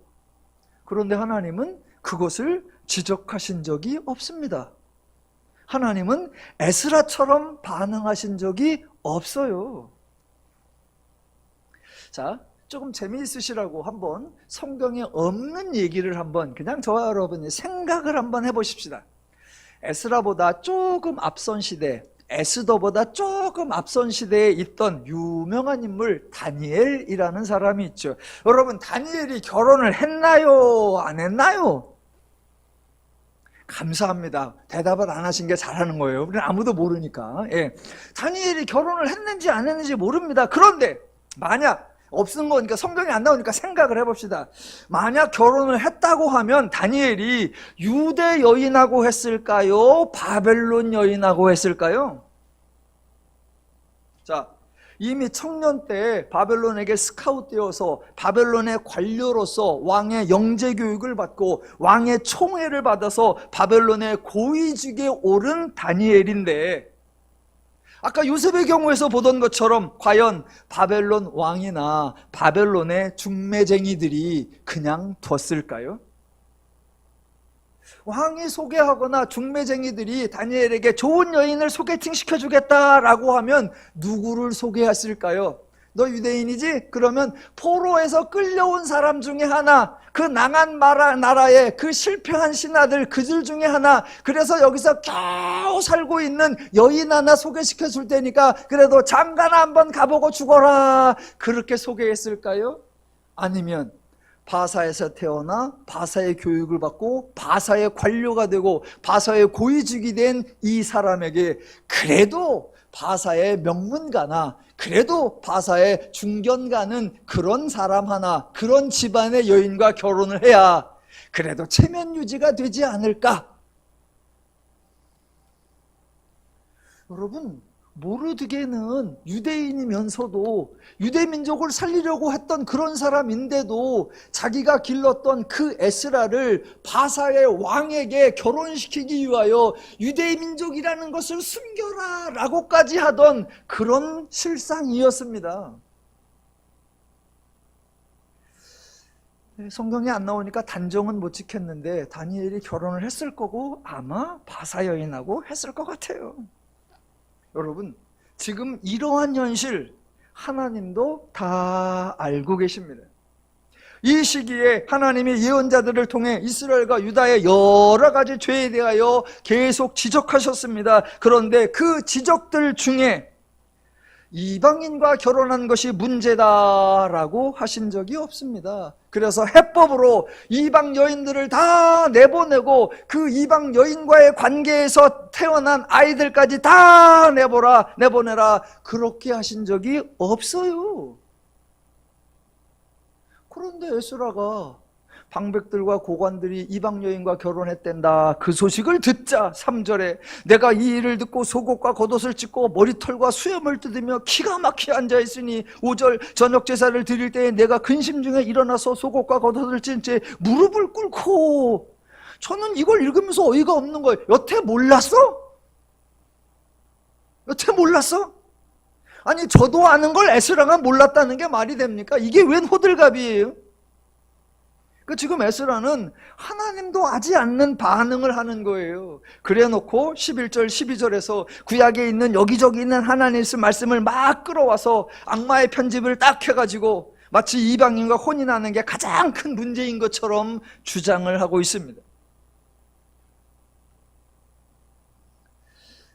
그런데 하나님은 그것을 지적하신 적이 없습니다. 하나님은 에스라처럼 반응하신 적이 없어요. 자, 조금 재미있으시라고 한번 성경에 없는 얘기를 한번 그냥 저와 여러분이 생각을 한번 해보십시다. 에스라보다 조금 앞선 시대, 에스더보다 조금 앞선 시대에 있던 유명한 인물 다니엘이라는 사람이 있죠. 여러분, 다니엘이 결혼을 했나요? 안 했나요? 감사합니다. 대답을 안 하신 게 잘하는 거예요. 우리는 아무도 모르니까. 예. 다니엘이 결혼을 했는지 안 했는지 모릅니다. 그런데 만약 없은 거니까, 성경이 안 나오니까 생각을 해봅시다. 만약 결혼을 했다고 하면 다니엘이 유대 여인하고 했을까요? 바벨론 여인하고 했을까요? 자, 이미 청년 때 바벨론에게 스카웃되어서 바벨론의 관료로서 왕의 영재 교육을 받고 왕의 총애를 받아서 바벨론의 고위직에 오른 다니엘인데, 아까 요셉의 경우에서 보던 것처럼 과연 바벨론 왕이나 바벨론의 중매쟁이들이 그냥 뒀을까요? 왕이 소개하거나 중매쟁이들이 다니엘에게 좋은 여인을 소개팅 시켜주겠다라고 하면 누구를 소개했을까요? 너 유대인이지? 그러면 포로에서 끌려온 사람 중에 하나, 그 망한 나라의 그 실패한 신하들 그들 중에 하나, 그래서 여기서 겨우 살고 있는 여인 하나 소개시켜 줄 테니까 그래도 잠깐 한번 가보고 죽어라, 그렇게 소개했을까요? 아니면 바사에서 태어나 바사의 교육을 받고 바사의 관료가 되고 바사의 고위직이 된 이 사람에게 그래도 바사의 명문가나 그래도 바사의 중견가는 그런 사람 하나, 그런 집안의 여인과 결혼을 해야 그래도 체면 유지가 되지 않을까? 여러분, 모르드게는 유대인이면서도 유대민족을 살리려고 했던 그런 사람인데도 자기가 길렀던 그 에스라를 바사의 왕에게 결혼시키기 위하여 유대민족이라는 것을 숨겨라 라고까지 하던 그런 실상이었습니다. 성경에 안 나오니까 단정은 못 지켰는데 다니엘이 결혼을 했을 거고 아마 바사 여인하고 했을 것 같아요. 여러분, 지금 이러한 현실 하나님도 다 알고 계십니다. 이 시기에 하나님이 예언자들을 통해 이스라엘과 유다의 여러 가지 죄에 대하여 계속 지적하셨습니다. 그런데 그 지적들 중에 이방인과 결혼한 것이 문제다라고 하신 적이 없습니다. 그래서 해법으로 이방 여인들을 다 내보내고 그 이방 여인과의 관계에서 태어난 아이들까지 다 내보내라, 그렇게 하신 적이 없어요. 그런데 에스라가 방백들과 고관들이 이방 여인과 결혼했댄다, 그 소식을 듣자 3절에 내가 이 일을 듣고 속옷과 겉옷을 찢고 머리털과 수염을 뜯으며 기가 막히게 앉아있으니 5절 저녁 제사를 드릴 때에 내가 근심 중에 일어나서 속옷과 겉옷을 찢은 채 무릎을 꿇고. 저는 이걸 읽으면서 어이가 없는 거예요. 여태 몰랐어? 여태 몰랐어? 아니, 저도 아는 걸 에스라가 몰랐다는 게 말이 됩니까? 이게 웬 호들갑이에요? 지금 에스라는 하나님도 아지 않는 반응을 하는 거예요. 그래 놓고 11절 12절에서 구약에 있는 여기저기 있는 하나님의 말씀을 막 끌어와서 악마의 편집을 딱 해가지고 마치 이방인과 혼인하는 게 가장 큰 문제인 것처럼 주장을 하고 있습니다.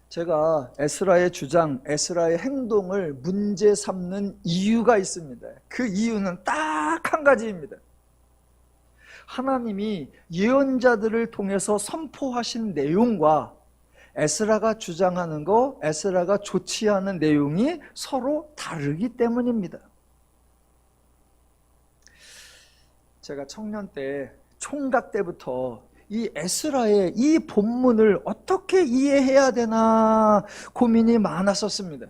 제가 에스라의 주장, 에스라의 행동을 문제 삼는 이유가 있습니다. 그 이유는 딱 한 가지입니다. 하나님이 예언자들을 통해서 선포하신 내용과 에스라가 주장하는 거, 에스라가 좋지 않은 내용이 서로 다르기 때문입니다. 제가 청년 때, 총각 때부터 이 에스라의 이 본문을 어떻게 이해해야 되나 고민이 많았었습니다.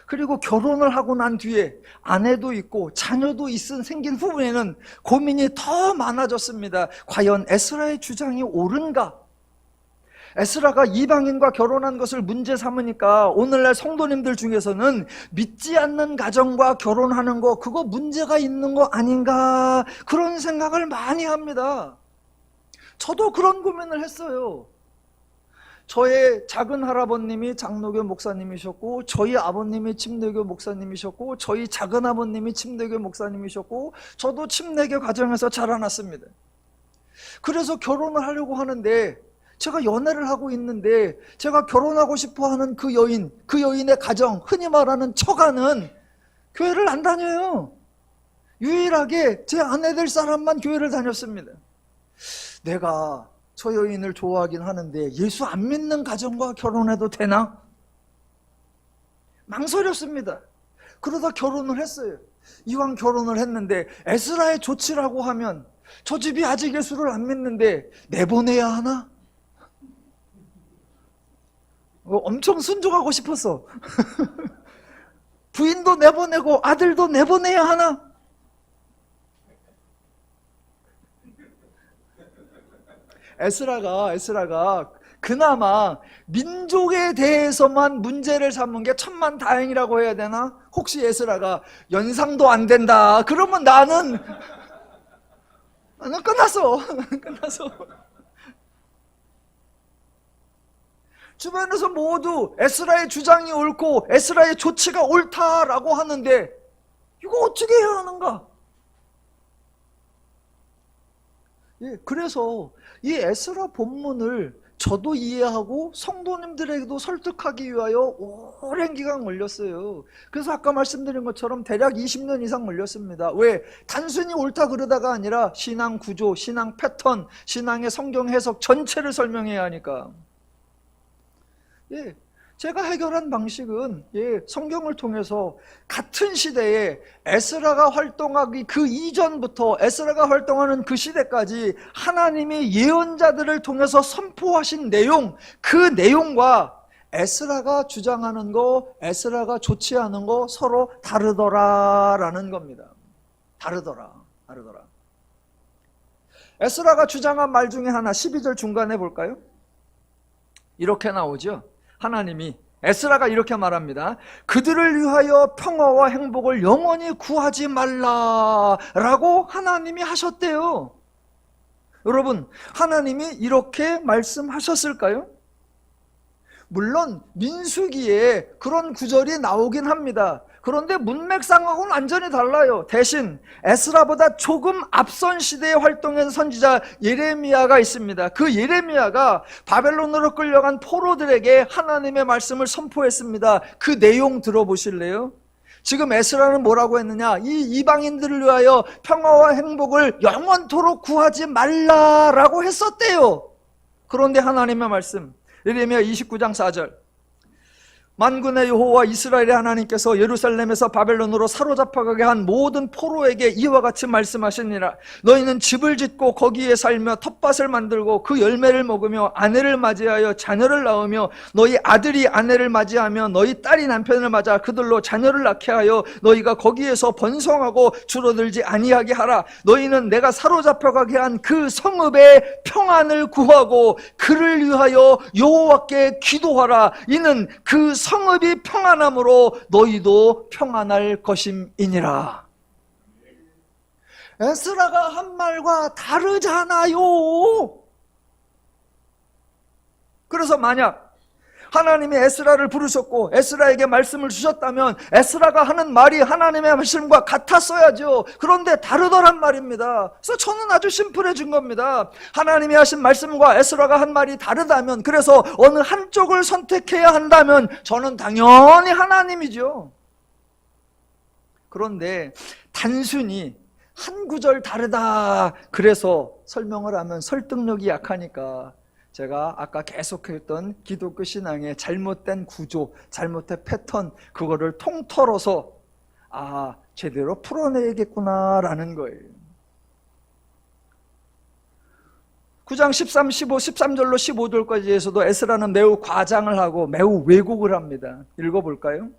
그리고 결혼을 하고 난 뒤에 아내도 있고 자녀도 생긴 후에는 고민이 더 많아졌습니다. 과연 에스라의 주장이 옳은가? 에스라가 이방인과 결혼한 것을 문제 삼으니까 오늘날 성도님들 중에서는 믿지 않는 가정과 결혼하는 거, 그거 문제가 있는 거 아닌가, 그런 생각을 많이 합니다. 저도 그런 고민을 했어요. 저의 작은 할아버님이 장로교 목사님이셨고, 저희 아버님이 침례교 목사님이셨고, 저희 작은 아버님이 침례교 목사님이셨고, 저도 침례교 가정에서 자라났습니다. 그래서 결혼을 하려고 하는데, 제가 연애를 하고 있는데, 제가 결혼하고 싶어 하는 그 여인의 가정, 흔히 말하는 처가는 교회를 안 다녀요. 유일하게 제 아내 될 사람만 교회를 다녔습니다. 내가 저 여인을 좋아하긴 하는데 예수 안 믿는 가정과 결혼해도 되나? 망설였습니다. 그러다 결혼을 했어요. 이왕 결혼을 했는데 에스라의 조치라고 하면 저 집이 아직 예수를 안 믿는데 내보내야 하나? 엄청 순종하고 싶었어. 부인도 내보내고 아들도 내보내야 하나? 에스라가 그나마 민족에 대해서만 문제를 삼은 게 천만다행이라고 해야 되나? 혹시 에스라가 연상도 안 된다 그러면 나는 끝났어. 주변에서 모두 에스라의 주장이 옳고 에스라의 조치가 옳다라고 하는데 이거 어떻게 해야 하는가? 그래서 이 에스라 본문을 저도 이해하고 성도님들에게도 설득하기 위하여 오랜 기간 걸렸어요. 그래서 아까 말씀드린 것처럼 대략 20년 이상 걸렸습니다. 왜? 단순히 옳다 그러다가 아니라 신앙 구조, 신앙 패턴, 신앙의 성경 해석 전체를 설명해야 하니까. 제가 해결한 방식은 성경을 통해서 같은 시대에 에스라가 활동하기 그 이전부터 에스라가 활동하는 그 시대까지 하나님이 예언자들을 통해서 선포하신 내용, 그 내용과 에스라가 주장하는 거, 에스라가 좋지 않은 거 서로 다르더라라는 겁니다. 다르더라. 에스라가 주장한 말 중에 하나 12절 중간에 볼까요? 이렇게 나오죠. 하나님이 에스라가 이렇게 말합니다. 그들을 위하여 평화와 행복을 영원히 구하지 말라라고 하나님이 하셨대요. 여러분, 하나님이 이렇게 말씀하셨을까요? 물론 민수기에 그런 구절이 나오긴 합니다. 그런데 문맥상하고는 완전히 달라요. 대신 에스라보다 조금 앞선 시대에 활동한 선지자 예레미야가 있습니다. 그 예레미야가 바벨론으로 끌려간 포로들에게 하나님의 말씀을 선포했습니다. 그 내용 들어보실래요? 지금 에스라는 뭐라고 했느냐? 이 이방인들을 위하여 평화와 행복을 영원토록 구하지 말라라고 했었대요. 그런데 하나님의 말씀, 예레미야 29장 4절, 만군의 여호와 이스라엘의 하나님께서 예루살렘에서 바벨론으로 사로잡혀가게 한 모든 포로에게 이와 같이 말씀하시니라. 너희는 집을 짓고 거기에 살며 텃밭을 만들고 그 열매를 먹으며 아내를 맞이하여 자녀를 낳으며 너희 아들이 아내를 맞이하며 너희 딸이 남편을 맞아 그들로 자녀를 낳게 하여 너희가 거기에서 번성하고 줄어들지 아니하게 하라. 너희는 내가 사로잡혀가게 한 그 성읍의 평안을 구하고 그를 위하여 여호와께 기도하라. 이는 그 성읍이 평안함으로 너희도 평안할 것임이니라. 에스라가 한 말과 다르잖아요. 그래서 만약 하나님이 에스라를 부르셨고 에스라에게 말씀을 주셨다면 에스라가 하는 말이 하나님의 말씀과 같았어야죠. 그런데 다르더란 말입니다. 그래서 저는 아주 심플해진 겁니다. 하나님이 하신 말씀과 에스라가 한 말이 다르다면, 그래서 어느 한쪽을 선택해야 한다면 저는 당연히 하나님이죠. 그런데 단순히 한 구절 다르다 그래서 설명을 하면 설득력이 약하니까 제가 아까 계속했던 기독교 신앙의 잘못된 구조, 잘못된 패턴, 그거를 통털어서 제대로 풀어내야겠구나라는 거예요. 9장 13, 15, 13절로 15절까지에서도 에스라는 매우 과장을 하고 매우 왜곡을 합니다. 읽어볼까요?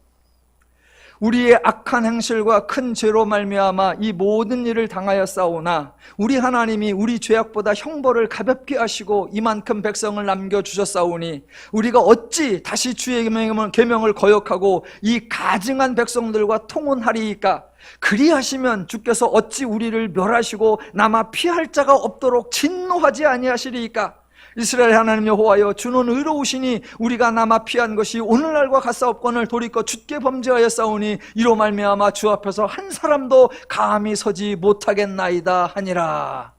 우리의 악한 행실과 큰 죄로 말미암아 이 모든 일을 당하였사오나 우리 하나님이 우리 죄악보다 형벌을 가볍게 하시고 이만큼 백성을 남겨주셨사오니 우리가 어찌 다시 주의 계명을 거역하고 이 가증한 백성들과 통혼하리이까? 그리하시면 주께서 어찌 우리를 멸하시고 남아 피할 자가 없도록 진노하지 아니하시리이까? 이스라엘 하나님 여호와여, 주는 의로우시니 우리가 남아 피한 것이 오늘날과 같사옵거늘 돌이켜 주께 범죄하였사오니 이로 말미암아 주 앞에서 한 사람도 감히 서지 못하겠나이다 하니라.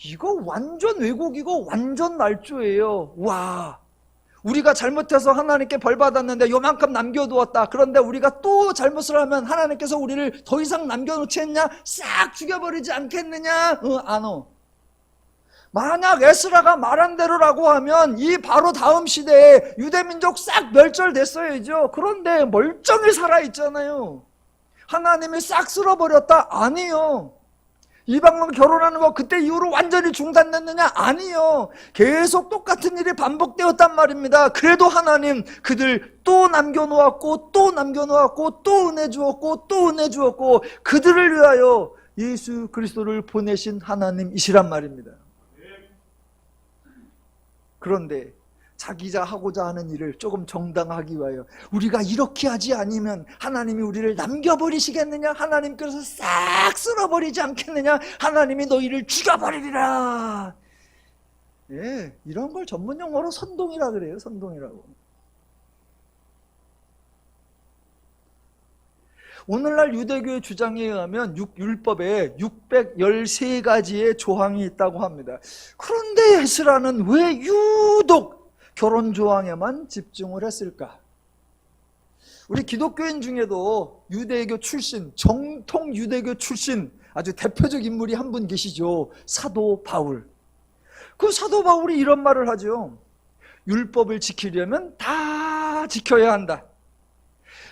이거 완전 왜곡이고 완전 날조예요. 와, 우리가 잘못해서 하나님께 벌 받았는데 요만큼 남겨두었다. 그런데 우리가 또 잘못을 하면 하나님께서 우리를 더 이상 남겨놓지 않냐? 싹 죽여버리지 않겠느냐? 안. 만약 에스라가 말한 대로라고 하면 이 바로 다음 시대에 유대민족 싹 멸절됐어야죠. 그런데 멀쩡히 살아있잖아요. 하나님이 싹 쓸어버렸다? 아니요. 이방만 결혼하는 거 그때 이후로 완전히 중단됐느냐? 아니요. 계속 똑같은 일이 반복되었단 말입니다. 그래도 하나님 그들 또 남겨놓았고 또 남겨놓았고 또 은혜 주었고 또 은혜 주었고 그들을 위하여 예수 그리스도를 보내신 하나님이시란 말입니다. 그런데 자기가 하고자 하는 일을 조금 정당하기 위하여 우리가 이렇게 하지 않으면 하나님이 우리를 남겨버리시겠느냐? 하나님께서 싹 쓸어버리지 않겠느냐? 하나님이 너희를 죽여버리리라. 예, 이런 걸 전문용어로 선동이라 그래요. 선동이라고. 오늘날 유대교의 주장에 의하면 율법에 613가지의 조항이 있다고 합니다. 그런데 에스라는 왜 유독 결혼 조항에만 집중을 했을까? 우리 기독교인 중에도 유대교 출신, 정통 유대교 출신 아주 대표적 인물이 한 분 계시죠. 사도 바울. 그 사도 바울이 이런 말을 하죠. 율법을 지키려면 다 지켜야 한다.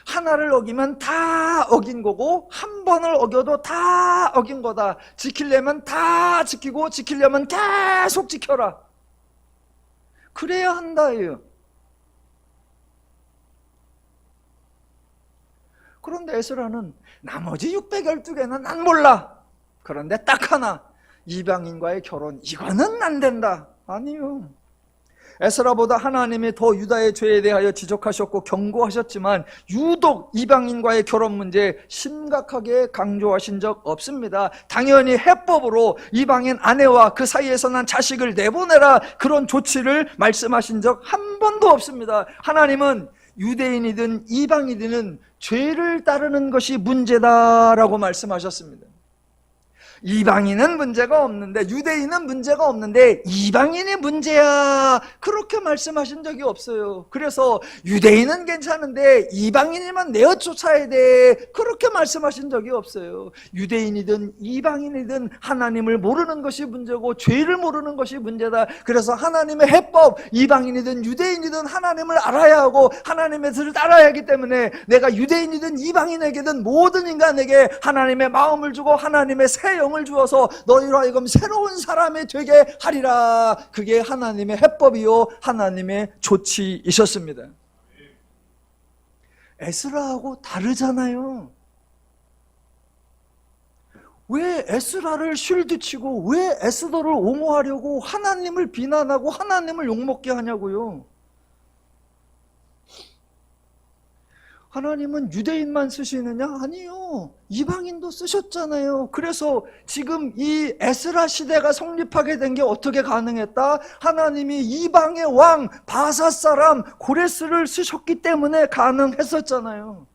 하나를 어기면 다 어긴 거고 한 번을 어겨도 다 어긴 거다. 지키려면 다 지키고 지키려면 계속 지켜라. 그래야 한다예요. 그런데 에스라는 나머지 612개는 난 몰라. 그런데 딱 하나, 이방인과의 결혼, 이거는 안 된다. 아니요. 에스라보다 하나님이 더 유다의 죄에 대하여 지적하셨고 경고하셨지만 유독 이방인과의 결혼 문제에 심각하게 강조하신 적 없습니다. 당연히 해법으로 이방인 아내와 그 사이에서 난 자식을 내보내라, 그런 조치를 말씀하신 적 한 번도 없습니다. 하나님은 유대인이든 이방인이든 죄를 따르는 것이 문제다라고 말씀하셨습니다. 이방인은 문제가 없는데, 유대인은 문제가 없는데 이방인이 문제야, 그렇게 말씀하신 적이 없어요. 그래서 유대인은 괜찮은데 이방인이만 내어 쫓아야 돼, 그렇게 말씀하신 적이 없어요. 유대인이든 이방인이든 하나님을 모르는 것이 문제고 죄를 모르는 것이 문제다. 그래서 하나님의 해법, 이방인이든 유대인이든 하나님을 알아야 하고 하나님의 뜻을 따라야 하기 때문에 내가 유대인이든 이방인에게든 모든 인간에게 하나님의 마음을 주고 하나님의 새 영을 주어서 너희로 하여금 새로운 사람이 되게 하리라. 그게 하나님의 해법이요 하나님의 조치이셨습니다. 에스라하고 다르잖아요. 왜 에스라를 쉴드치고 왜 에스더를 옹호하려고 하나님을 비난하고 하나님을 욕먹게 하냐고요. 하나님은 유대인만 쓰시느냐? 아니요. 이방인도 쓰셨잖아요. 그래서 지금 이 에스라 시대가 성립하게 된 게 어떻게 가능했다? 하나님이 이방의 왕 바사 사람 고레스를 쓰셨기 때문에 가능했었잖아요.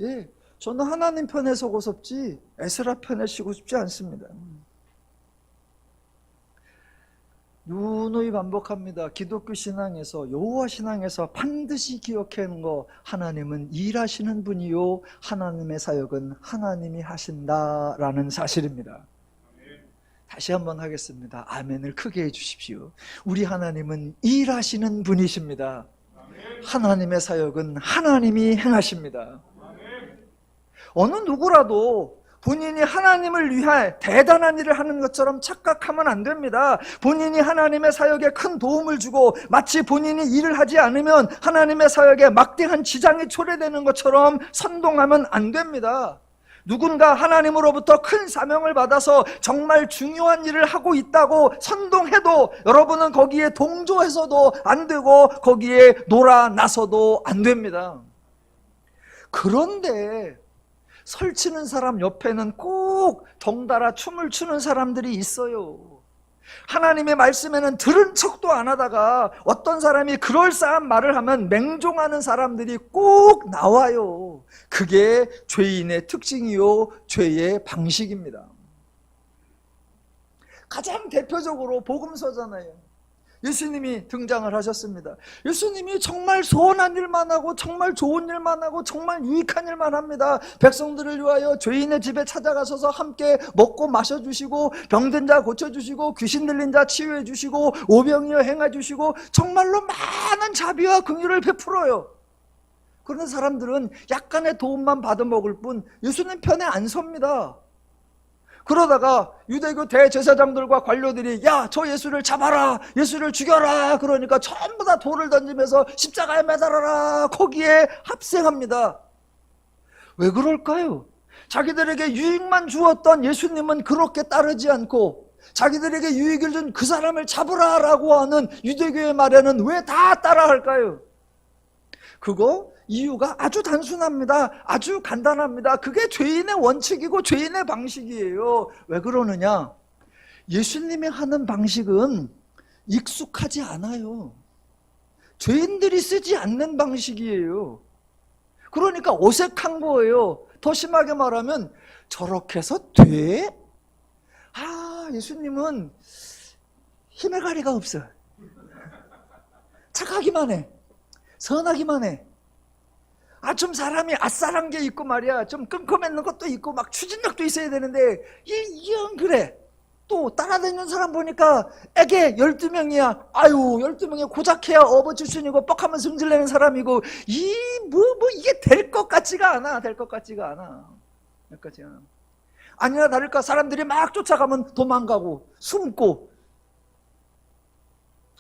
예, 저는 하나님 편에 서고 싶지 에스라 편에 서고 싶지 않습니다. 누누이 반복합니다. 기독교 신앙에서, 여호와 신앙에서 반드시 기억해야 하는 거, 하나님은 일하시는 분이요 하나님의 사역은 하나님이 하신다라는 사실입니다. 다시 한번 하겠습니다. 아멘을 크게 해주십시오. 우리 하나님은 일하시는 분이십니다. 하나님의 사역은 하나님이 행하십니다. 어느 누구라도 본인이 하나님을 위해 대단한 일을 하는 것처럼 착각하면 안 됩니다. 본인이 하나님의 사역에 큰 도움을 주고 마치 본인이 일을 하지 않으면 하나님의 사역에 막대한 지장이 초래되는 것처럼 선동하면 안 됩니다. 누군가 하나님으로부터 큰 사명을 받아서 정말 중요한 일을 하고 있다고 선동해도 여러분은 거기에 동조해서도 안 되고 거기에 놀아나서도 안 됩니다. 그런데 설치는 사람 옆에는 꼭 덩달아 춤을 추는 사람들이 있어요. 하나님의 말씀에는 들은 척도 안 하다가 어떤 사람이 그럴싸한 말을 하면 맹종하는 사람들이 꼭 나와요. 그게 죄인의 특징이요, 죄의 방식입니다. 가장 대표적으로 복음서잖아요. 예수님이 등장을 하셨습니다. 예수님이 정말 소원한 일만 하고 정말 좋은 일만 하고 정말 유익한 일만 합니다. 백성들을 위하여 죄인의 집에 찾아가셔서 함께 먹고 마셔주시고 병든 자 고쳐주시고 귀신 들린 자 치유해 주시고 오병이어 행해 주시고 정말로 많은 자비와 긍휼을 베풀어요. 그런데 사람들은 약간의 도움만 받아먹을 뿐 예수님 편에 안 섭니다. 그러다가 유대교 대제사장들과 관료들이 야, 저 예수를 잡아라, 예수를 죽여라 그러니까 전부 다 돌을 던지면서 십자가에 매달아라 거기에 합생합니다. 왜 그럴까요? 자기들에게 유익만 주었던 예수님은 그렇게 따르지 않고 자기들에게 유익을 준 그 사람을 잡으라라고 하는 유대교의 말에는 왜 다 따라할까요? 그거 이유가 아주 단순합니다. 아주 간단합니다. 그게 죄인의 원칙이고 죄인의 방식이에요. 왜 그러느냐? 예수님이 하는 방식은 익숙하지 않아요. 죄인들이 쓰지 않는 방식이에요. 그러니까 어색한 거예요. 더 심하게 말하면 저렇게 해서 돼? 예수님은 힘의 가리가 없어. 착하기만 해. 선하기만 해. 좀 사람이 아싸란 게 있고 말이야. 좀 끔끔했는 것도 있고 막 추진력도 있어야 되는데 이 형 그래. 또 따라다니는 사람 보니까 애게 12명이야. 12명이 고작해야 어버추순이고 뻑하면 승질내는 사람이고 이게 될 것 같지가 않아. 될 것 같지가 않아. 아니나 다를까 사람들이 막 쫓아가면 도망가고 숨고.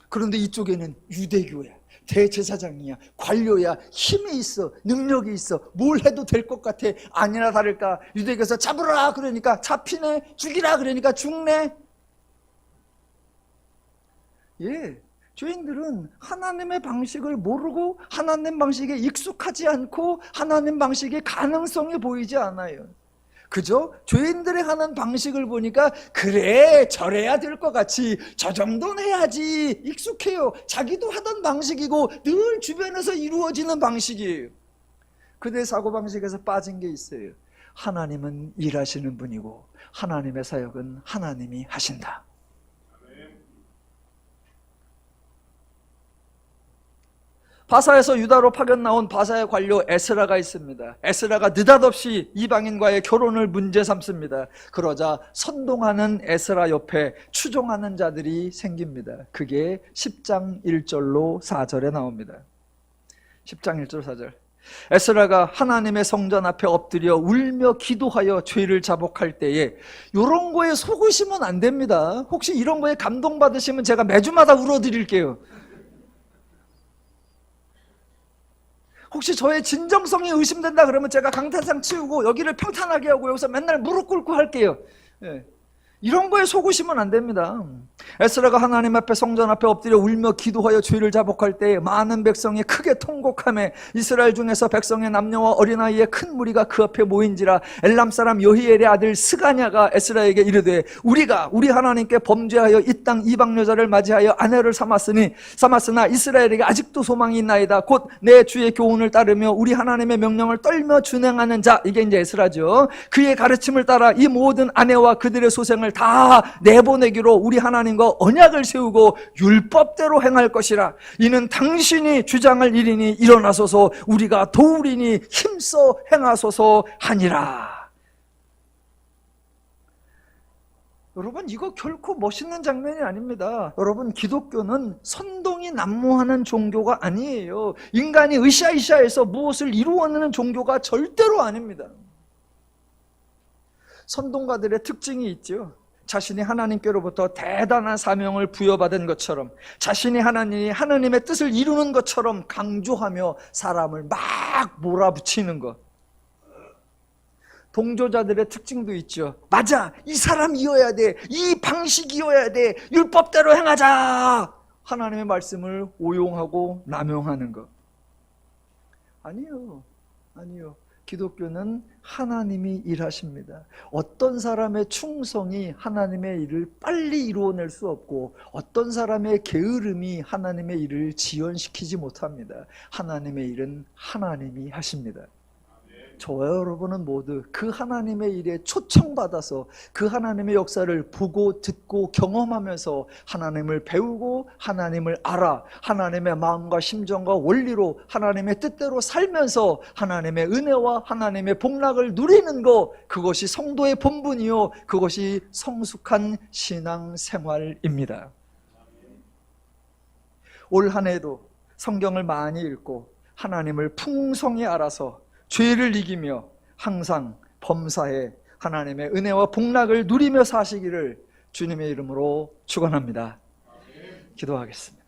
그런데 이쪽에는 유대교야. 대제사장이야, 관료야, 힘이 있어, 능력이 있어, 뭘 해도 될 것 같아. 아니나 다를까 유대교에서 잡으라 그러니까 잡히네, 죽이라 그러니까 죽네. 죄인들은 하나님의 방식을 모르고 하나님 방식에 익숙하지 않고 하나님 방식의 가능성이 보이지 않아요. 그죠? 죄인들이 하는 방식을 보니까 그래 저래야 될 것 같이 저 정도는 해야지 익숙해요. 자기도 하던 방식이고 늘 주변에서 이루어지는 방식이에요. 그들의 사고방식에서 빠진 게 있어요. 하나님은 일하시는 분이고 하나님의 사역은 하나님이 하신다. 바사에서 유다로 파견 나온 바사의 관료 에스라가 있습니다. 에스라가 느닷없이 이방인과의 결혼을 문제 삼습니다. 그러자 선동하는 에스라 옆에 추종하는 자들이 생깁니다. 그게 10장 1절로 4절에 나옵니다. 10장 1절 4절. 에스라가 하나님의 성전 앞에 엎드려 울며 기도하여 죄를 자복할 때에 이런 거에 속으시면 안 됩니다. 혹시 이런 거에 감동받으시면 제가 매주마다 울어드릴게요. 혹시 저의 진정성이 의심된다 그러면 제가 강탄상 치우고 여기를 평탄하게 하고 여기서 맨날 무릎 꿇고 할게요. 이런 거에 속으시면 안 됩니다. 에스라가 하나님 앞에 성전 앞에 엎드려 울며 기도하여 죄를 자복할 때 많은 백성이 크게 통곡하며 이스라엘 중에서 백성의 남녀와 어린아이의 큰 무리가 그 앞에 모인지라 엘람 사람 여히엘의 아들 스가냐가 에스라에게 이르되 우리가 우리 하나님께 범죄하여 이 땅 이방 여자를 맞이하여 아내를 삼았으나 이스라엘에게 아직도 소망이 있나이다. 곧 내 주의 교훈을 따르며 우리 하나님의 명령을 떨며 준행하는 자, 이게 이제 에스라죠. 그의 가르침을 따라 이 모든 아내와 그들의 소생을 다 내보내기로 우리 하나님과 언약을 세우고 율법대로 행할 것이라. 이는 당신이 주장할 일이니 일어나소서 우리가 도우리니 힘써 행하소서 하니라. 여러분, 이거 결코 멋있는 장면이 아닙니다. 여러분, 기독교는 선동이 난무하는 종교가 아니에요. 인간이 으쌰으쌰해서 무엇을 이루어내는 종교가 절대로 아닙니다. 선동가들의 특징이 있죠. 자신이 하나님께로부터 대단한 사명을 부여받은 것처럼, 자신이 하나님의 뜻을 이루는 것처럼 강조하며 사람을 막 몰아붙이는 것. 동조자들의 특징도 있죠. 맞아, 이 사람이어야 돼, 이 방식이어야 돼, 율법대로 행하자. 하나님의 말씀을 오용하고 남용하는 것. 아니요. 기독교는 하나님이 일하십니다. 어떤 사람의 충성이 하나님의 일을 빨리 이루어낼 수 없고, 어떤 사람의 게으름이 하나님의 일을 지연시키지 못합니다. 하나님의 일은 하나님이 하십니다. 저와 여러분은 모두 그 하나님의 일에 초청받아서 그 하나님의 역사를 보고 듣고 경험하면서 하나님을 배우고 하나님을 알아 하나님의 마음과 심정과 원리로 하나님의 뜻대로 살면서 하나님의 은혜와 하나님의 복락을 누리는 것, 그것이 성도의 본분이요, 그것이 성숙한 신앙생활입니다. 올 한 해도 성경을 많이 읽고 하나님을 풍성히 알아서 죄를 이기며 항상 범사에 하나님의 은혜와 복락을 누리며 사시기를 주님의 이름으로 축원합니다. 기도하겠습니다.